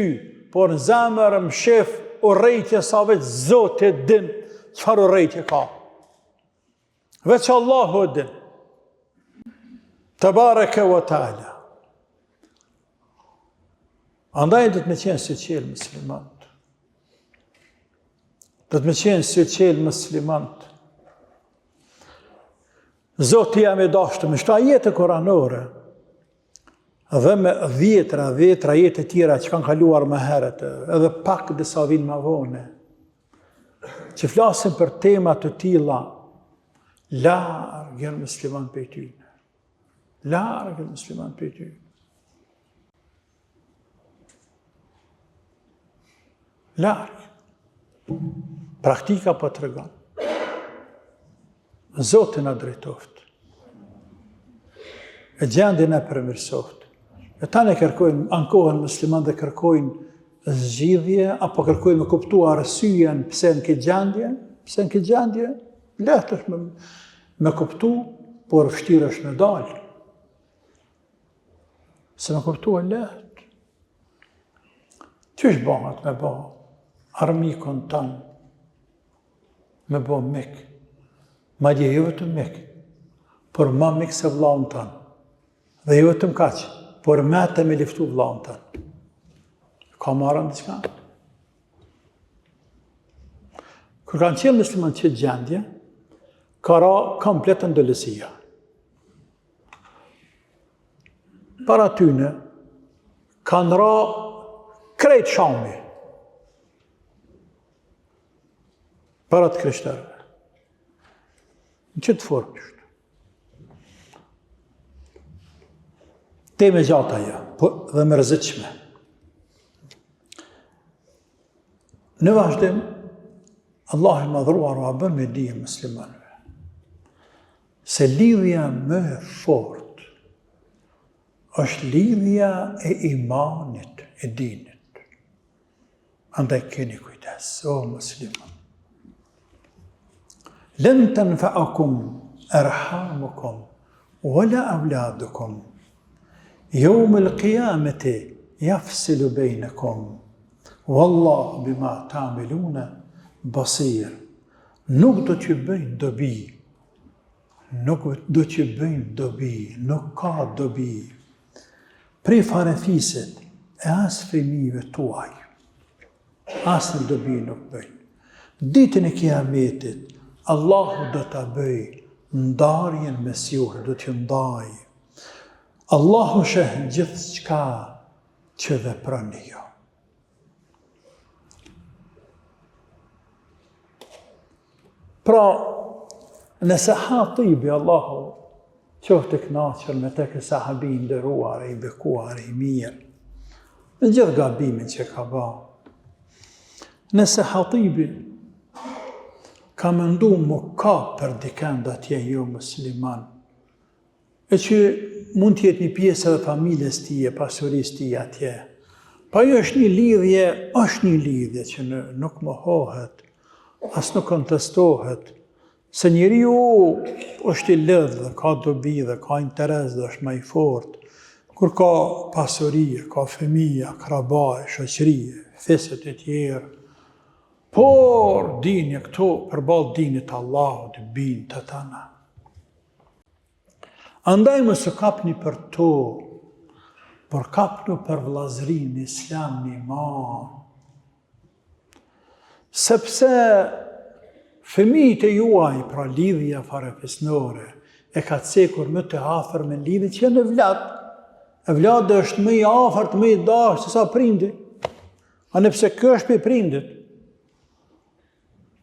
por në zemër, më shef, o rejtje sa veç Zotë e din qëfar o rejtje ka. Veç Allahu e din. Tabaraka wa ta'ala. Andaj do të me qenë si qelë muslimant. Do të me qenë si qelë muslimant. Zotë jam e dashtë me shta jetë kuranore dhe me vjetra jetë tjera që kanë kaluar më herët, edhe pak disa vinë më vonë, që flasin për temat të tilla, largë musliman për tyne. Largë musliman për tyne. Largë. Praktika po të regon. Zotë në drejtoft. E gjendin e përmirësoft. E ta ne kërkojnë, ankohen musliman dhe kërkojnë zgjidhje, apo kërkojnë me kuptu arsyen pse në këtë gjendje, letë është me kuptu, por vështirë është me dalë. Se me kuptu e letë. Qysh bëhat me bëha? Armikon tanë, me bo mik. Ma dje jo vetëm mik, por ma mik se vllaun tanë. Dhe jo vetëm kaqë, por me të me liftu vllaun tanë. Ka marrën diçka? Kër kanë qenë musliman që gjendje, ka ra komplet ndëlësia. Para tyne, kanë ra krejt Shami. Para të krishterëve. Në që të formë qështë? Teme gjata ja, dhe më rëzitshme. Në vazhdim, Allah i madhruar u bën me dije muslimanëve. Se lidhja më fort është lidhja e imanit, e dinit. Andaj keni kujdes, o musliman. Lën tanfa'akum arhamukum wala awladukum yawm al-qiyamati yafsilu bainakum wallahu bima ta'maluna basir. Nuk do t'ju bëjnë dobi, nuk ka dobi prej farefisit e as fëmijëve tuaj, as në dobi nuk bëjnë. Ditën e kiametit, Allahu do të bëj ndarjen mes juve, do t'ju ndaj. Allahu sheh gjithë çka që veproni ju. Pra, nëse Hatibi Allahu qoftë i kënaqur me tek sahabi i nderuar, i bekuar, i mirë, në gjithë gabimin që ka bërë. Nëse Hatibi ka mendu më ka për dikend atje jo musliman, e që mund t'jetë një pjesë edhe familjes tije, pasurisë tije atje. Pa jo është një lidhje që nuk mohohet, as nuk kontestohet, se njeriu është i lëdhë, ka dobi dhe ka interes dhe është më i fortë, kur ka pasurie, ka fëmijë, akrabaje, shoqërie, feset e tjerë. Por dinja këto përballë dinit Allahut binë të tëna. Andaj mos u kapni për to, por kapnu për vllazërinë islam në iman. Sepse fëmijët e juaj, pra lidhja farefisnore, e ka cekur më të afër me lidhje që janë evlat. Evladi është më i afërt, më i dashur se sa prindi. Anëpse kjo është për prindit.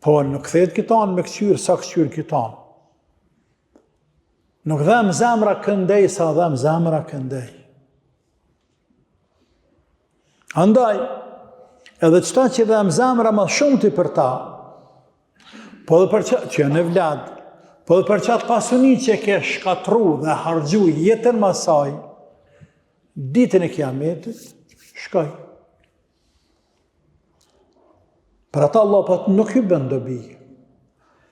Po nuk kthehet kitan me këqyrë, sa këqyrë kitan. Nuk dhem zemra këndej, sa dhem zemra këndej. Andaj, edhe qëta që dhem zemra më shumë të për ta, po dhe për që janë evlad, po dhe për qatë pasuni që ke shkatru dhe hargju jetën masaj, ditën e kiametit, shkoj. Për ata Allah pat nuk ju bën dobi.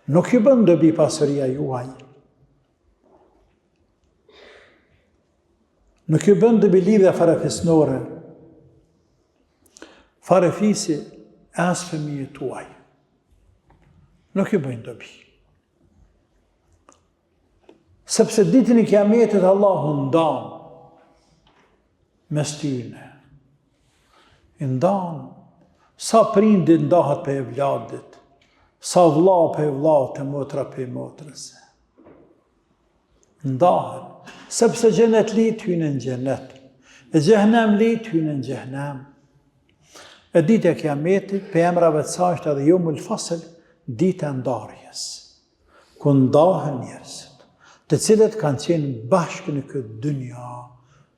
Nuk ju bën dobi pasuria juaj. Nuk ju bën dobi lidhja farefisnore. Farefisi as fëmijët tuaj. Nuk ju bëjnë dobi. Sepse ditën e kiametit Allahu ndan mes tyne. Ndan sa prindit ndahet për evladit, sa vlla për vllat e motra për motrës. Ndahet, sepse xhenet lit hynë në xhenet, e xhehenem lit hynë në xhehenem. E ditë e kiametit, për emrave të saj është edhe yawmul fasl, ditë e ndarjes, ku ndahen njerëzit, të cilët kanë qenë bashkë në këtë dynja,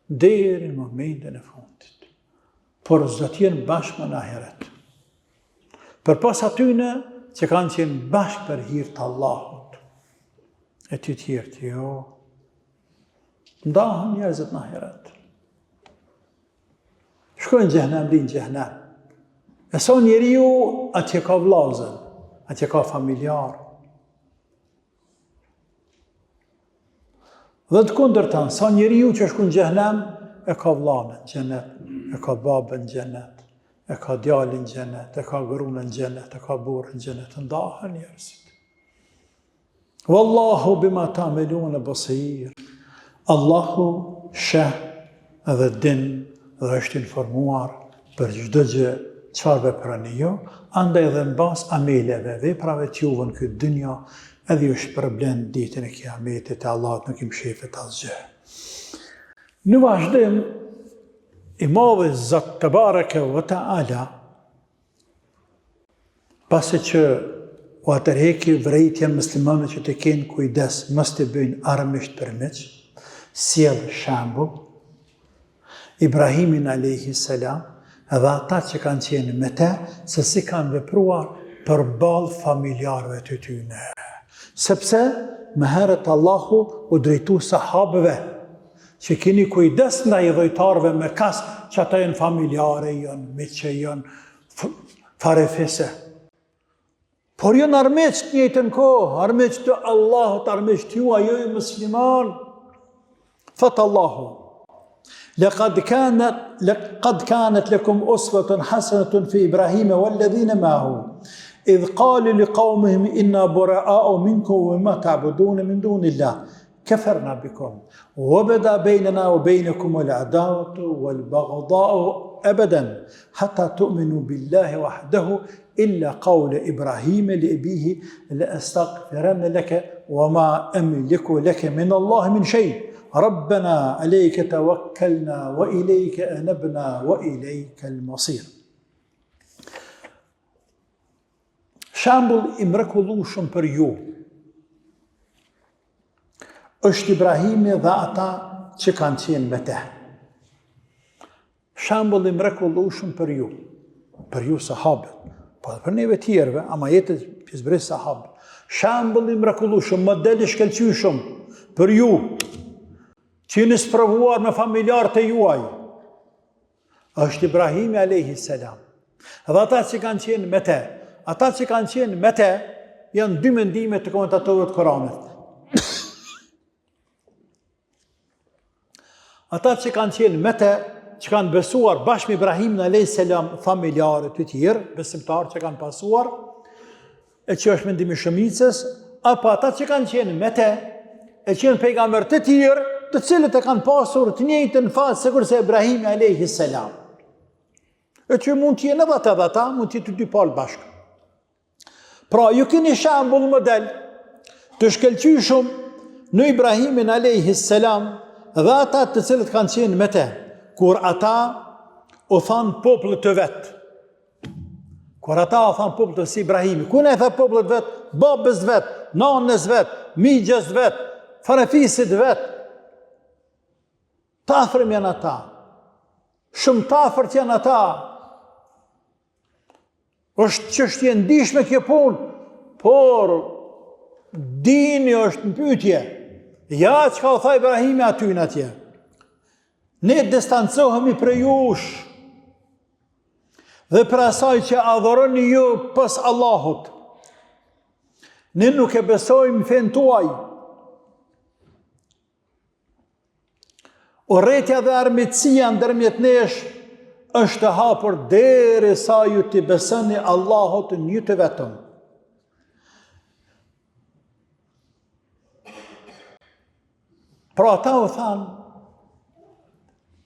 deri në momentin e fundit. Por s'do të jenë bashkë në ahiret. Për pas atyne që kanë qenë bashkë për hir të Allahut. E ty tjerë të jo, ndahen njerëzit në ahiret. Shkojnë xhehenem, linë xhehenem. E sa njeriu atje ka vllazën, atje ka familjar. Dhe të kundërtan, sa njeriu që shkon në xhehenem, e ka vllahën në xhenet, e ka babën në xhenet, e ka djalin në xhenet, e ka grunën në xhenet, e ka burrën në xhenet, ndahen njerëzit. Wallahu bima ta'maluna basir. Allahu sheh edhe din dhe është informuar për çdo gjë çfarë veproni ju, andaj edhe mbas ameleve, veprave të juve në këtë dynja, edhe ju shpërblen ditën e kiametit e Allahut nuk i mshefet asgjë. Në vazhdim, i madhi Zot te bareke ve taala, pasi që u atërheki vrejtja muslimanëve që të kenë kujdes, mos të bëjnë armisht përmeq, sjell shembull Ibrahimin alayhi salam, edhe ata që kanë qenë me te, se si kanë vepruar përballë familjarëve të tyre. Sepse më herët Allahu u drejtu sahabëve, që keni kujdes ndaj dhujtarëve me kas që ata janë familjare, janë miqe, janë farefise. Por janë armiq të njëjtën kohë, armiq të Allahut, armiq të juaj, ju musliman. Thot Allahu: لقد كانت لكم أسوة حسنة في إبراهيم والذين معه إذ قالوا لقومهم إنا براء منكم وما تعبدون من دون الله كفرنا بكم وبدا بيننا وبينكم العداوة والبغضاء أبدا حتى تؤمنوا بالله وحده إلا قول إبراهيم لأبيه لأستغفرن لك وما أملك لك من الله من شيء ربنا عليك توكلنا وإليك أنبنا وإليك المصير. Shembull I mrekullueshëm për ju është Ibrahimi dhe ata që kanë qenë me te. Shembull I mrekullueshëm për ju sahabët, po dhe për neve tjerëve, ama jetët pjesëbërës sahabët. Shembull I mrekullueshëm, model I shkëlqyeshëm për ju që jeni sprovuar me familjarët e juaj, është Ibrahimi alayhis salam. Dhe ata që kanë qenë me te. Ata që kanë qenë me te, janë dy mendime të komentatorëve të Koranit. Ata që kanë qenë me te, që kanë besuar bashkë me Ibrahimin alayhis salam, familjarët të tjerë, besimtarë që kanë pasuar, e që është mendimi shumicës, apo ata që kanë qenë me te, e që janë pejgamberë të tjerë, të cilët e kanë pasur të njëjtën fazë sikurse Ibrahimi alayhis salam. E që mund të jenë edhe ata, mund të jetë të dy palë bashkë. Pra, ju keni shembull model të shkëlqyeshëm në Ibrahimin alayhis salam dhe ata të cilët kanë qenë me te, kur ata u thanë popullit të vetë. Kur ata u thanë popullit si Ibrahimi, ku ne tha popullit vetë, babës vetë, nanës vetë, migjes vetë, farafisit vetë. Të afërm janë ata. Shumë të afërt janë ata. Është çështje e ndihshme kjo punë, por dini është në pyetje. Ja çka u tha Ibrahimi aty në atje. Ne distancohemi prej jush dhe për asaj që adhuroni ju pas Allahut. Ne nuk e besojmë fen tuaj. Urrëtia dhe armiqësia ndërmjet nesh është hapur derisa ju të besoni Allahut një të vetëm. Pra ata u thanë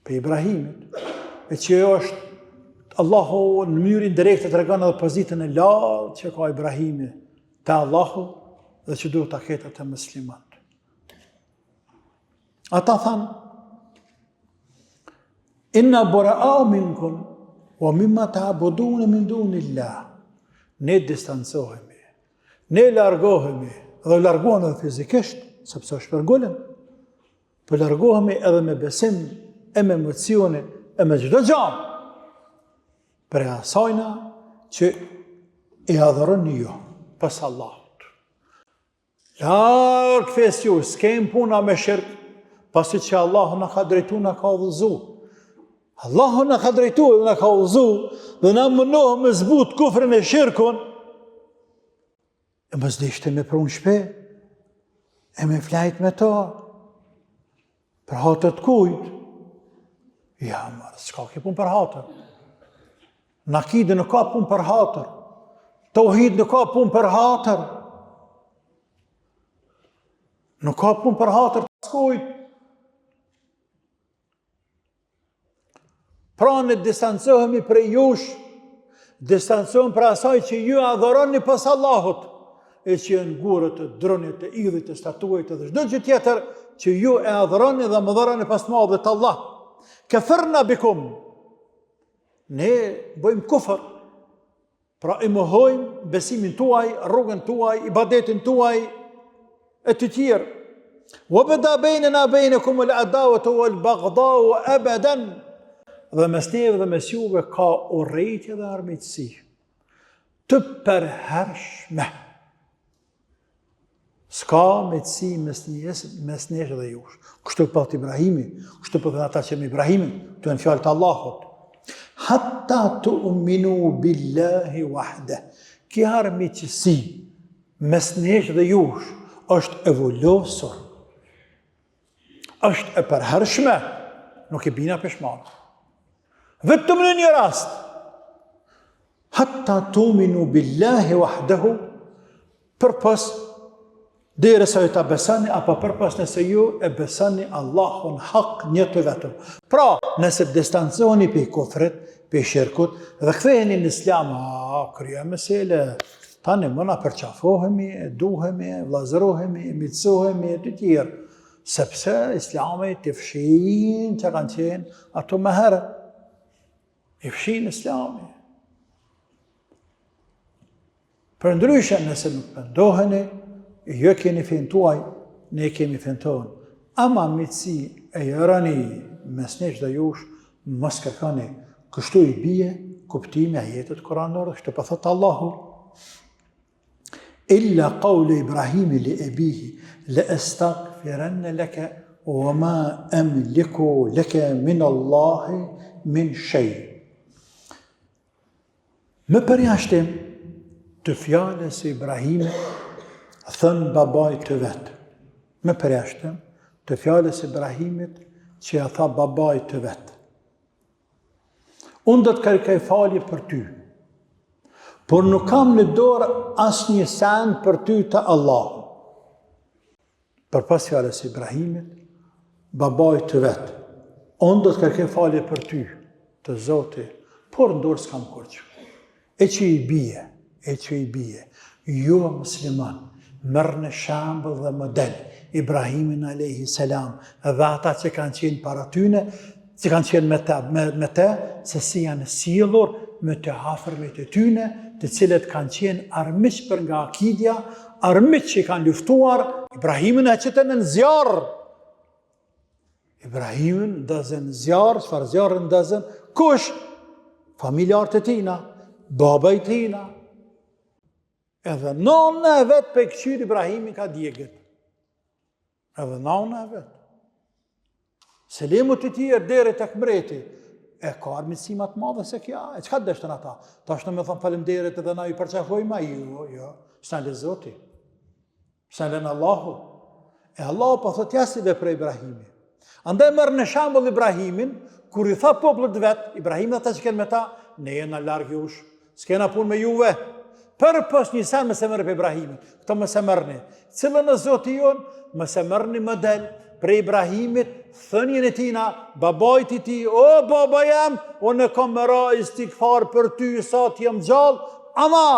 për Ibrahimit, e që është Allahu në mënyrë indirekte tregon edhe pozitën e lartë që ka Ibrahimi te Allahu dhe që duhet ta ketë te muslimanët. Ata thanë Inna bura'u minkum wa mimma ta'budun min dunillah. Ne distancohemi, ne largohemi, dhe largohen edhe fizikisht, sepse është përgullim, po largohemi edhe me besim, e me emocione, e me çdo gjë. Për asajna që I adhuroni ju pas Allahut. Larg fes ju, s'kem puna me shirk, pasi që Allahu na ka drejtu, na ka udhëzu. Allahu na ka drejtu dhe na ka udhëzu dhe na mundohëm me zbut kufrin e shirkun, e mos dishte me prun shpe, e me flajt me ta, për hatët kujt. Ja, mërë, s'ka ki pun për hatër. Në akide nuk ka pun për hatër. Tauhid nuk ka pun për hatër. Nuk ka pun për hatër të s'kujt. Pra ne distancohemi prej jush, distancohemi për asaj që ju adhuroni pas Allahut, e që janë gurët të dronit, të idhit, të statuajt dhe çdo gjë tjetër që ju e adhuroni dhe mëdhëroni pas madhit Allah. Kafarna bikum. Ne bëjmë kufër. Pra I mohojmë besimin tuaj, rrugën tuaj, ibadetin tuaj e të tjerë. Wa bada bainana bainakum al-adawatu wal-baghdau abadan. Dhe mes neve dhe mes juve ka urrëtie dhe armiqësi të përhershme. S'ka armiqësi mes nesh dhe jush. Kështu pat Ibrahimi, kështu pat ata që me Ibrahimin, të janë fjalë të Allahut. Hatta tu'minu billahi wahde. Kjo armiqësi mes nesh dhe jush është e vullosur, është e përhershme, nuk e bina peshmanë. Vetëm në një rast, hatta tu'minu billahi wahdehu, përpos Dere sa ju ta besani, apo përpas nëse ju e besani Allahun hak një të vetëm. Pra, nëse distancoheni pe kufrit, pe shirkut, dhe ktheheni në islam, krya mesele, tani mëna përqafohemi, duhemi, vlazërohemi, mitësohemi, të tjerë, sepse islami të fshin që kanë qenë ato më herët. I fshin islami. Për ndryshe, nëse nuk pëndoheni, jo keni fen tuaj, ne kemi fen tonë. Ama mitësi e jërani mes nesh dhe jush, mos kërkani. Kështu i bie kuptimi ajetet kuranore, kështu pa thot Allahu. Illa qawli Ibrahimi li ebihi, le astaghfiranna laka wa ma amliku laka min Allahi min shay. Më përjashtim të fjales e Ibrahimit, thënë babaj të vetë. Më përjashtim të fjales e Ibrahimit që ja tha babaj të vetë. Unë do të kërkoj falje për ty, por nuk kam në dorë asë një sen për ty të Allahu. Për pas fjales e Ibrahimit, babaj të vetë. Unë do të kërkoj falje për ty të Zoti, por në dorë s'kam kurqë. E që i bie, ju musliman, mërë në shambëll dhe model, Ibrahimin a.s. dhe ata që kanë qenë para tyne, që kanë qenë me te, se si janë sjellur me të afërmit e tyne, të cilët kanë qenë armiq për nga akidja, armiq që kanë luftuar, Ibrahimin e qëtën në zjarë. Ibrahimin ndëzën zjarë, çfarë zjarë ndëzën? Kush? Familjarët e tina, baba i tina. Edhe nona e vetë për këqyr Ibrahimin ka djegët. Edhe nona e vetë. Selimut të tjerë deri tek mbreti, e ka armiqësima të madhe se kja. E çka dështën ata? Ta është në me thonë faleminderit edhe na ju përqafojma? Jo. S'na le Zoti. S'na len Allahu. E Allahu po thot jasive për Ibrahimi. Andaj mërë në shambull Ibrahimin, kur i tha popullit vetë, Ibrahimi ata që kenë me ta, ne jena largë jush, s'kena punë me juve. Për pos një sen mëse mërë për Ibrahimin, këto mëse mërni. Cilën e Zoti jonë, mëse mërni model për Ibrahimit, thënjën e tina, babajt i ti, o baba jam, unë e kom mëra istikfar për ty sa t'jem gjallë, ama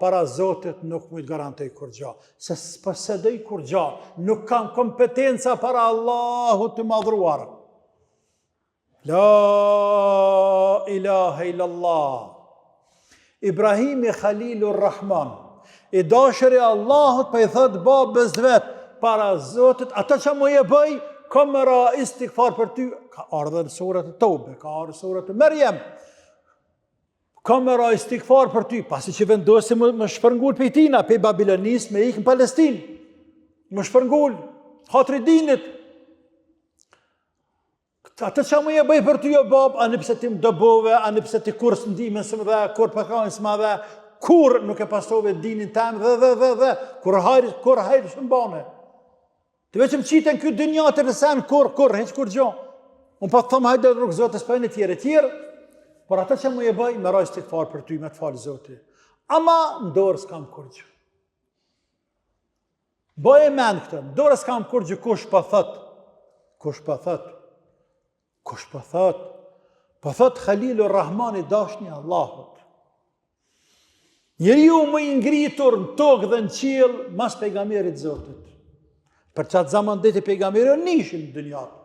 para Zotit nuk mu të garantoj kur gjallë. Se s'posedoj kur gjallë, nuk kam kompetenca para Allahu të madhruar. La ilaha illallah. Ibrahimi Khalilur Rahman, i dashëri Allahut për i thëtë babës vetë, para Zotit, ata që mu je bëj, ka mëra istikfar për ty, ka ardhe në surat e Tobe, ka ardhe në surat e Merjem, ka mëra istikfar për ty, pasi që vendosi më shpërngull për i tina, për i Babilonis me ikë në Palestin, më shpërngull, hatri dinit, ata që mu je bëj për ty o bab, anë pëse ti më dëbove, anë pëse ti kur së ndimin së më dhe, kur përkajnë së më dhe, kur nuk e pasove dinin tem dhe, kur hajrë së më bane. Të veqëm qitën këtë dynjatë në sen, kur, heq kur gjo. Unë pa të thëmë hajde dhe rukë Zotës për e në tjere, por ata që mu je bëj, me rajës të farë për ty, me të falë Zotë. Ama në dorë s'kam kur gjë. Bëj e men këtë, në dorë s'kam kur gjë, kush pa thët, po thët Khalilur Rahman i dashni Allahut. Njeri ju më ingritur në tokë dhe në qilë, mas pejgamberit Zotit. Për qatë zaman dhe të pejgamberit nishin në dënjatë.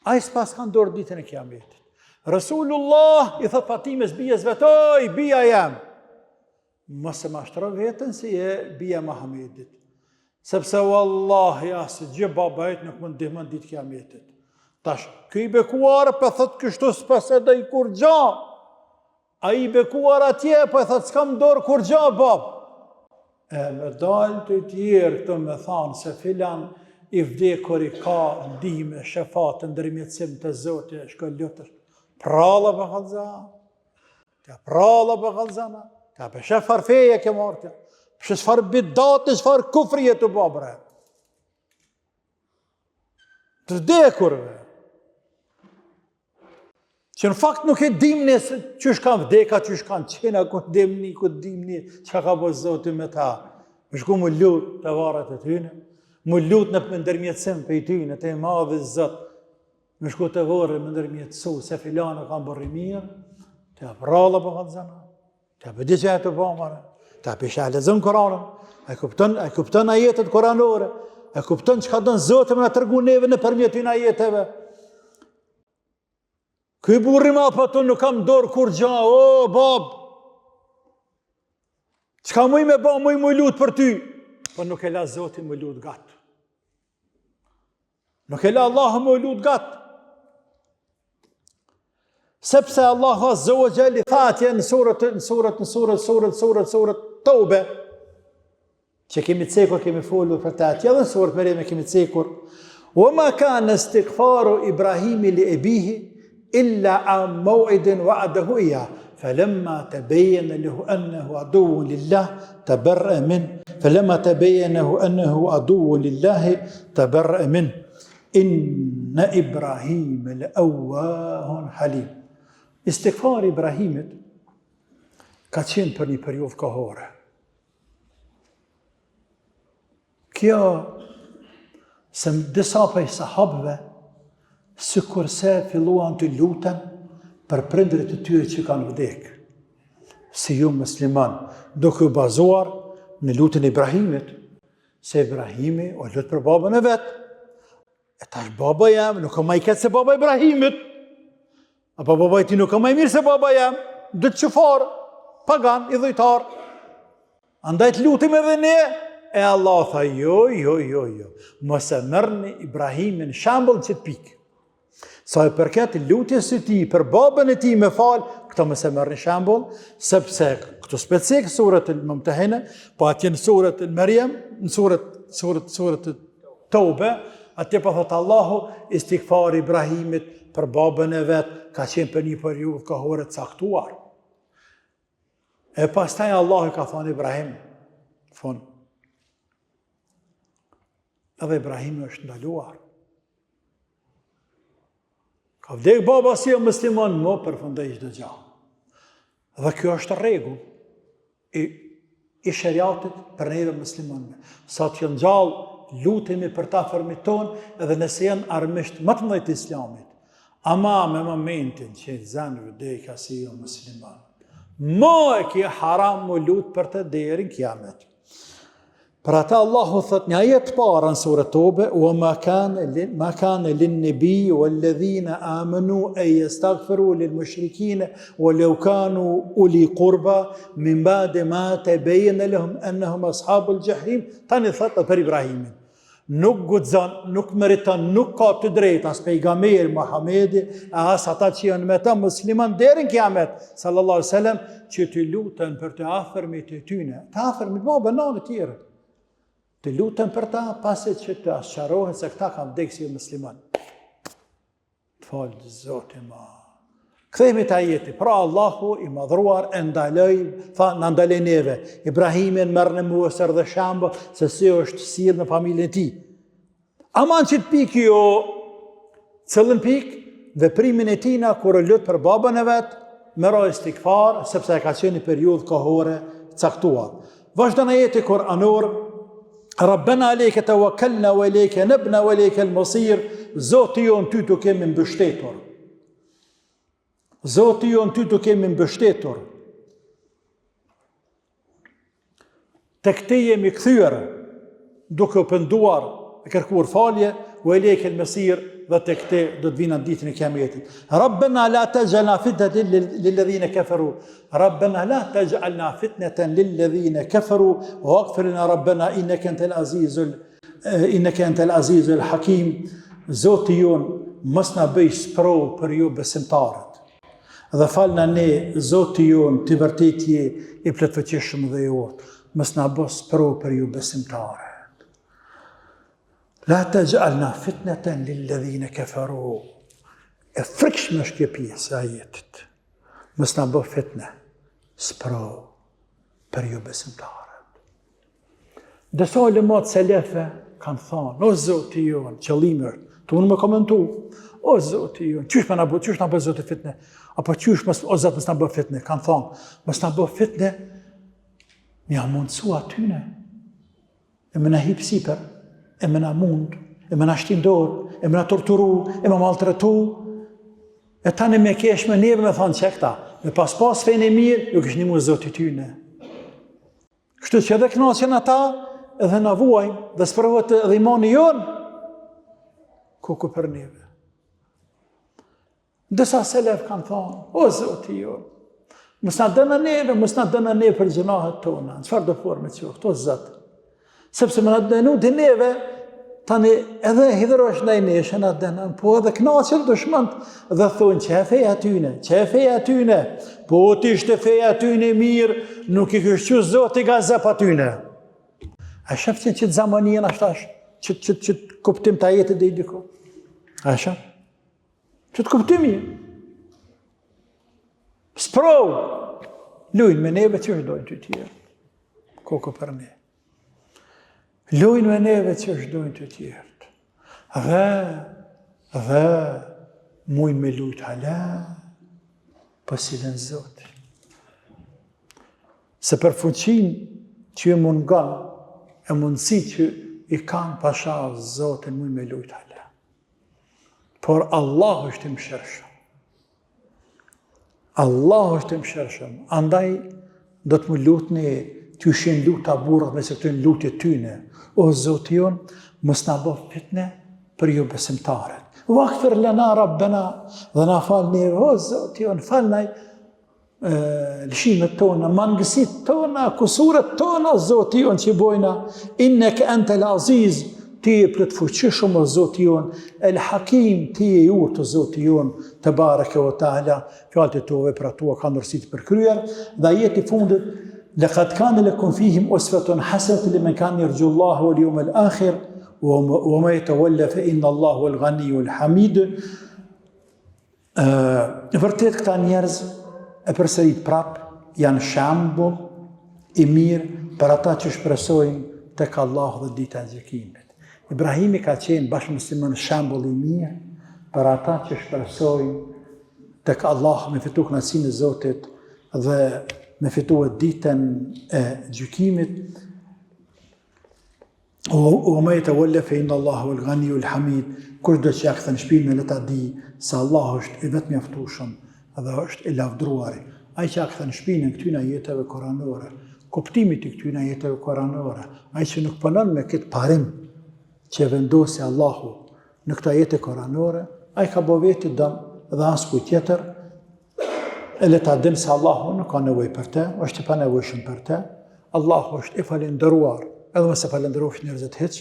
A i s'pas kanë dorë ditën e kiametit. Rasulullah i thët Fatimes bijes vetoj, bia jam. Mos e mashtro vetën si e bia Muhamedit. Sepse wallahi asë gjë babajt nuk më ndihmën ditë kiametit. Tash, këj bekuar për thëtë kështu s'pas edhe i kur gja. A i bekuar atje për thëtë s'kam dorë kur gja, bab. E me dalë të tjerë këto me thanë se filan i vdekur i ka ndihme, shefatë, ndërmjetësim të Zotit, shko lutër. Pralla për kalzana. Pralla për kalzana. Për shef farfeje ke martja. Për shef far bidatë, shfar kufrije të babre. Të vdekurve. Që në fakt nuk e dimni se qysh kanë vdeka, qysh kanë qena, ku dimni, që ka po Zoti me ta. më shku më lutë të varet e tyne, më lutë në ndërmjetësim për i tyne, të e madhe Zot, më shku të vore më ndërmjetësu, se filanë kam bërri mirë, të apralla për këtë zana, të apë që e të bëmare, të apë isha lezën Koranën, e kupton ajetet koranore, e kupton që ka dënë Zotë me në tërgu neve në përmjetin ajeteve. Këj burri ma për të nuk kam dorë kur gja, o, babë, qka muj me ba, muj lutë për ty, për nuk e la Zotë më lutë gatë. Nuk e la Allahë më lutë gatë. Sepse Allah Azza wa Jalla tha atje në surët Taube, që kemi cekur, kemi folur për të atje, dhe në surët Mereme kemi cekur, wa ma kana istighfaru Ibrahimi li abihi illa an maw'idin wa'adahu iyah falamma tabayyana lahu annahu aduwwun lillah tabarra'a min falamma tabayyana lahu annahu aduwwun lillah tabarra'a min inna Ibrahima la'awwahun halim. Istighfari Ibrahimit ka qenë për një periudhë kohore. Kjo, se disa prej sahabëve, si kurse filluan të lutën për prindrit e tyre që kanë vdekë. Si ju musliman, duke u bazuar në lutën e Ibrahimit, se Ibrahimi o lutë për babën e vetë. E tash baba jam, nuk o ma i ketë se baba Ibrahimit. Apo baba i ti nuk o ma i mirë se baba jam, dhe të qëfarë, pagan, i dhujtar. Andaj të lutim edhe ne, e Allah tha, jo, mos e mërni Ibrahimin shambull që të pikë. Sa e përket lutjes së ti për babën e ti me falë, këto mos e mërni shambull, sepse këto specifik surët e Mumtahina, po atje në surët e Maryam, në surët e Taube, atje po thotë Allahu, istighfari Ibrahimit për babën e vetë, ka qenë për një periudhë kohore të caktuar. E pastaj Allahu ka thonë Ibrahim, thonë, edhe Ibrahimi është ndaluar. Ka vdek baba si o muslimon, më përfundej çdo gjë. Dhe kjo është rregull i shariatit për neve muslimanëve. Sa të janë gjallë, lutemi për ta afërmit tonë, edhe nëse janë armisht më të mëdhenj të islamit. Ama me momentin që zanë vdek si o musliman, më e ki haram më lutë për të deri në kiamet. Për ata Allahu thot një ajet para në surët Tobe, wa ma kana lin nabi wal ladhina amanu ay yastaghfiru lil mushrikeen walau kanu uli qurba min ba'di ma tabayyana lahum annahum ashabul jahim. Tani thot për Ibrahimin. Nuk guxon, nuk meriton, nuk ka të drejtë as pejgamberi Muhamedi, as ata që janë me ta musliman deri në kiamet, sallallahu alaihi wasallam, që të lutën për të afërmit e tyne, të afërmit babën nanë të tjerë. Të lutën për ta, pasi që të asqarohen se këta kanë vdekur si musliman. Të falë Zoti ma. Kthehemi te ajeti. Pra Allahu i madhruar e ndaloi, tha na ndaloi neve. Ibrahimin merr në muesër dhe shembull se si është sjell në familjen e tij. Aman që të pikë jo, cëllën pikë, veprimin e tina kur lut për babën e vet, merr istighfar sepse ka qenë një periudhë kohore caktuar. Vazhdon ajeti Kur'anor, Rabbena alejke tawakkalna wa ilejke nebna wa ilejke al-masir, Zoti jon ty të kemi mbështetur. Zoti jon ty të kemi mbështetur. Tek te jemi kthyer, duke u penduar e kërkuar falje, wa ilejke al-masir, dhe tek te do të vinë në ditën e kiametit. Rabbena la taj'alna fitnatan lilladhina kafaru. Rabbena la taj'alna fitnatan lilladhina kafaru waghfir lana rabbena innaka antal azizul hakim. Zoti jon mos na bëj sprov për ju besimtarët. Dhe falna ne, Zoti jon, ti vërtet je i plotfuqishëm dhe i urtë. Mos na bëj sprov për ju besimtarë. La taj'alna fitnatan lilladhina kafaru. E frikshme është kjo pjesë e ajetit. Mos na bëj fitne, sprov për ju besimtarët. Disa ulemat selefe kanë thënë, o Zoti jon, qëllimi është, tu unë më komentu, o Zoti jon, qysh na bëj Zoti fitne? Apo qysh o Zot mos na bëj fitne? Kanë thënë, mos na bëj fitne, më mundsu atyne e më na hip sipër, e më na mund, e më na shtin dorë, e më na torturu, e më maltretu, e tani me kesh me neve me thonë që këta, me pas fejnë e mirë, ju kështë një mu Zotit tyne. Kështu që edhe knaqen ata, edhe na vuajnë, dhe spërvët edhe imani jonë, koku për neve. Dësa selef kanë thonë, o Zoti jonë, mos na dëna neve për gjunahet tona, në çfarë do forme që këto Zot. Sepse më na dënu dhe neve, tani edhe hidhërosh ndaj nesh na dënon, po edhe knaqen dëshmant dhe thonë që e feja tyne, po ti ishte feja tyne mirë, nuk i kështu Zoti gazep atyne. A shëfë që të zamanien ashtash, që të kuptim të ajetet dhe i diko? A shëfë? Që të kuptimi? Sprov! Lujnë me neve që është dojnë të tjerë. Koko për ne. Lujnë me neve që është dojnë të tjerë. Dhe mujnë me lujtë hala, pësilën Zotë. Se për fuqin që e mungon, e mundësi që i kanë pasha Zotin mujnë me lujtë hala. Por Allah është i mëshirshëm. Allah është i mëshirshëm. Andaj do të më lutni t'ju shenë luta burrat me se këtën lutje tyne. O Zoti jon, mos na bëf fitne për ju besimtarët. Waghfir lana rabbana, dhe na fal neve, o Zoti jon, falnaj lëshimet tona, mangësit tona, kusuret tona, Zoti jon që bojna, inneke antal aziz, ti e plot fuqishëm o Zoti jon, el hakim, ti e urtë o Zoti jon, te bareke o taala, fjalët e tua veprat tua kanë rësit për kryer, dhe ajeti fundit, laqad kana lakum fihim uswatun hasanatun liman kana yarju Allah wal yawmal akhir wa ma yatawalla fa inna Allah huwal ghaniyyul hamid. Vërtet këta njerëz e përsërit prap janë shembull i mirë për ata që shpresojnë tek Allahu dhe dita e gjykimit. Ibrahimi ka qenë bashkë me Simon shembull i mirë për ata që shpresojnë tek Allahu me fitu kënaqësinë e Zotit dhe me fitu ditën e gjykimit. O me të walla fe inna Allahu el ghaniyyul hamid, kush do që ja kthen shpinën le ta di se Allah është i vetëm mjaftueshëm dhe është i lavdruari. Ai që ja kthen shpinën këtyre jetëve koranore, kuptimit të këtyre jetëve koranore, ai që nuk punon me këtë parim që vendosi Allahu në këto jete koranore, ai ka bo vetë dëm dhe askuj tjetër, e le ta dim se Allahu nuk ka nevojë për te, është i panevojshëm për te. Allahu është i falendëruar, edhe mëse falendërosh njerëzit hiç,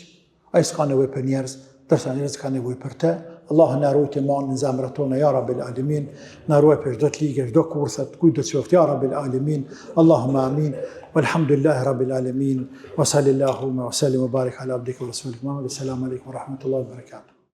ai s'ka nevojë për njerëz, ndërsa njerëzit kanë nevojë për te. Allahu na ruaj imanin në zemrat tona ya Rabbil Alamin, na ruaj për çdo të ligë, çdo kurthet, kujt do të qoftë ya Rabbil Alamin. Allahumma amin. Walhamdulillahi Rabbil Alamin. Wa sallallahu wa sallim wa barik ala abdika wa rasulika Muhammad. Assalamu alaikum wa rahmatullahi wa barakatuh.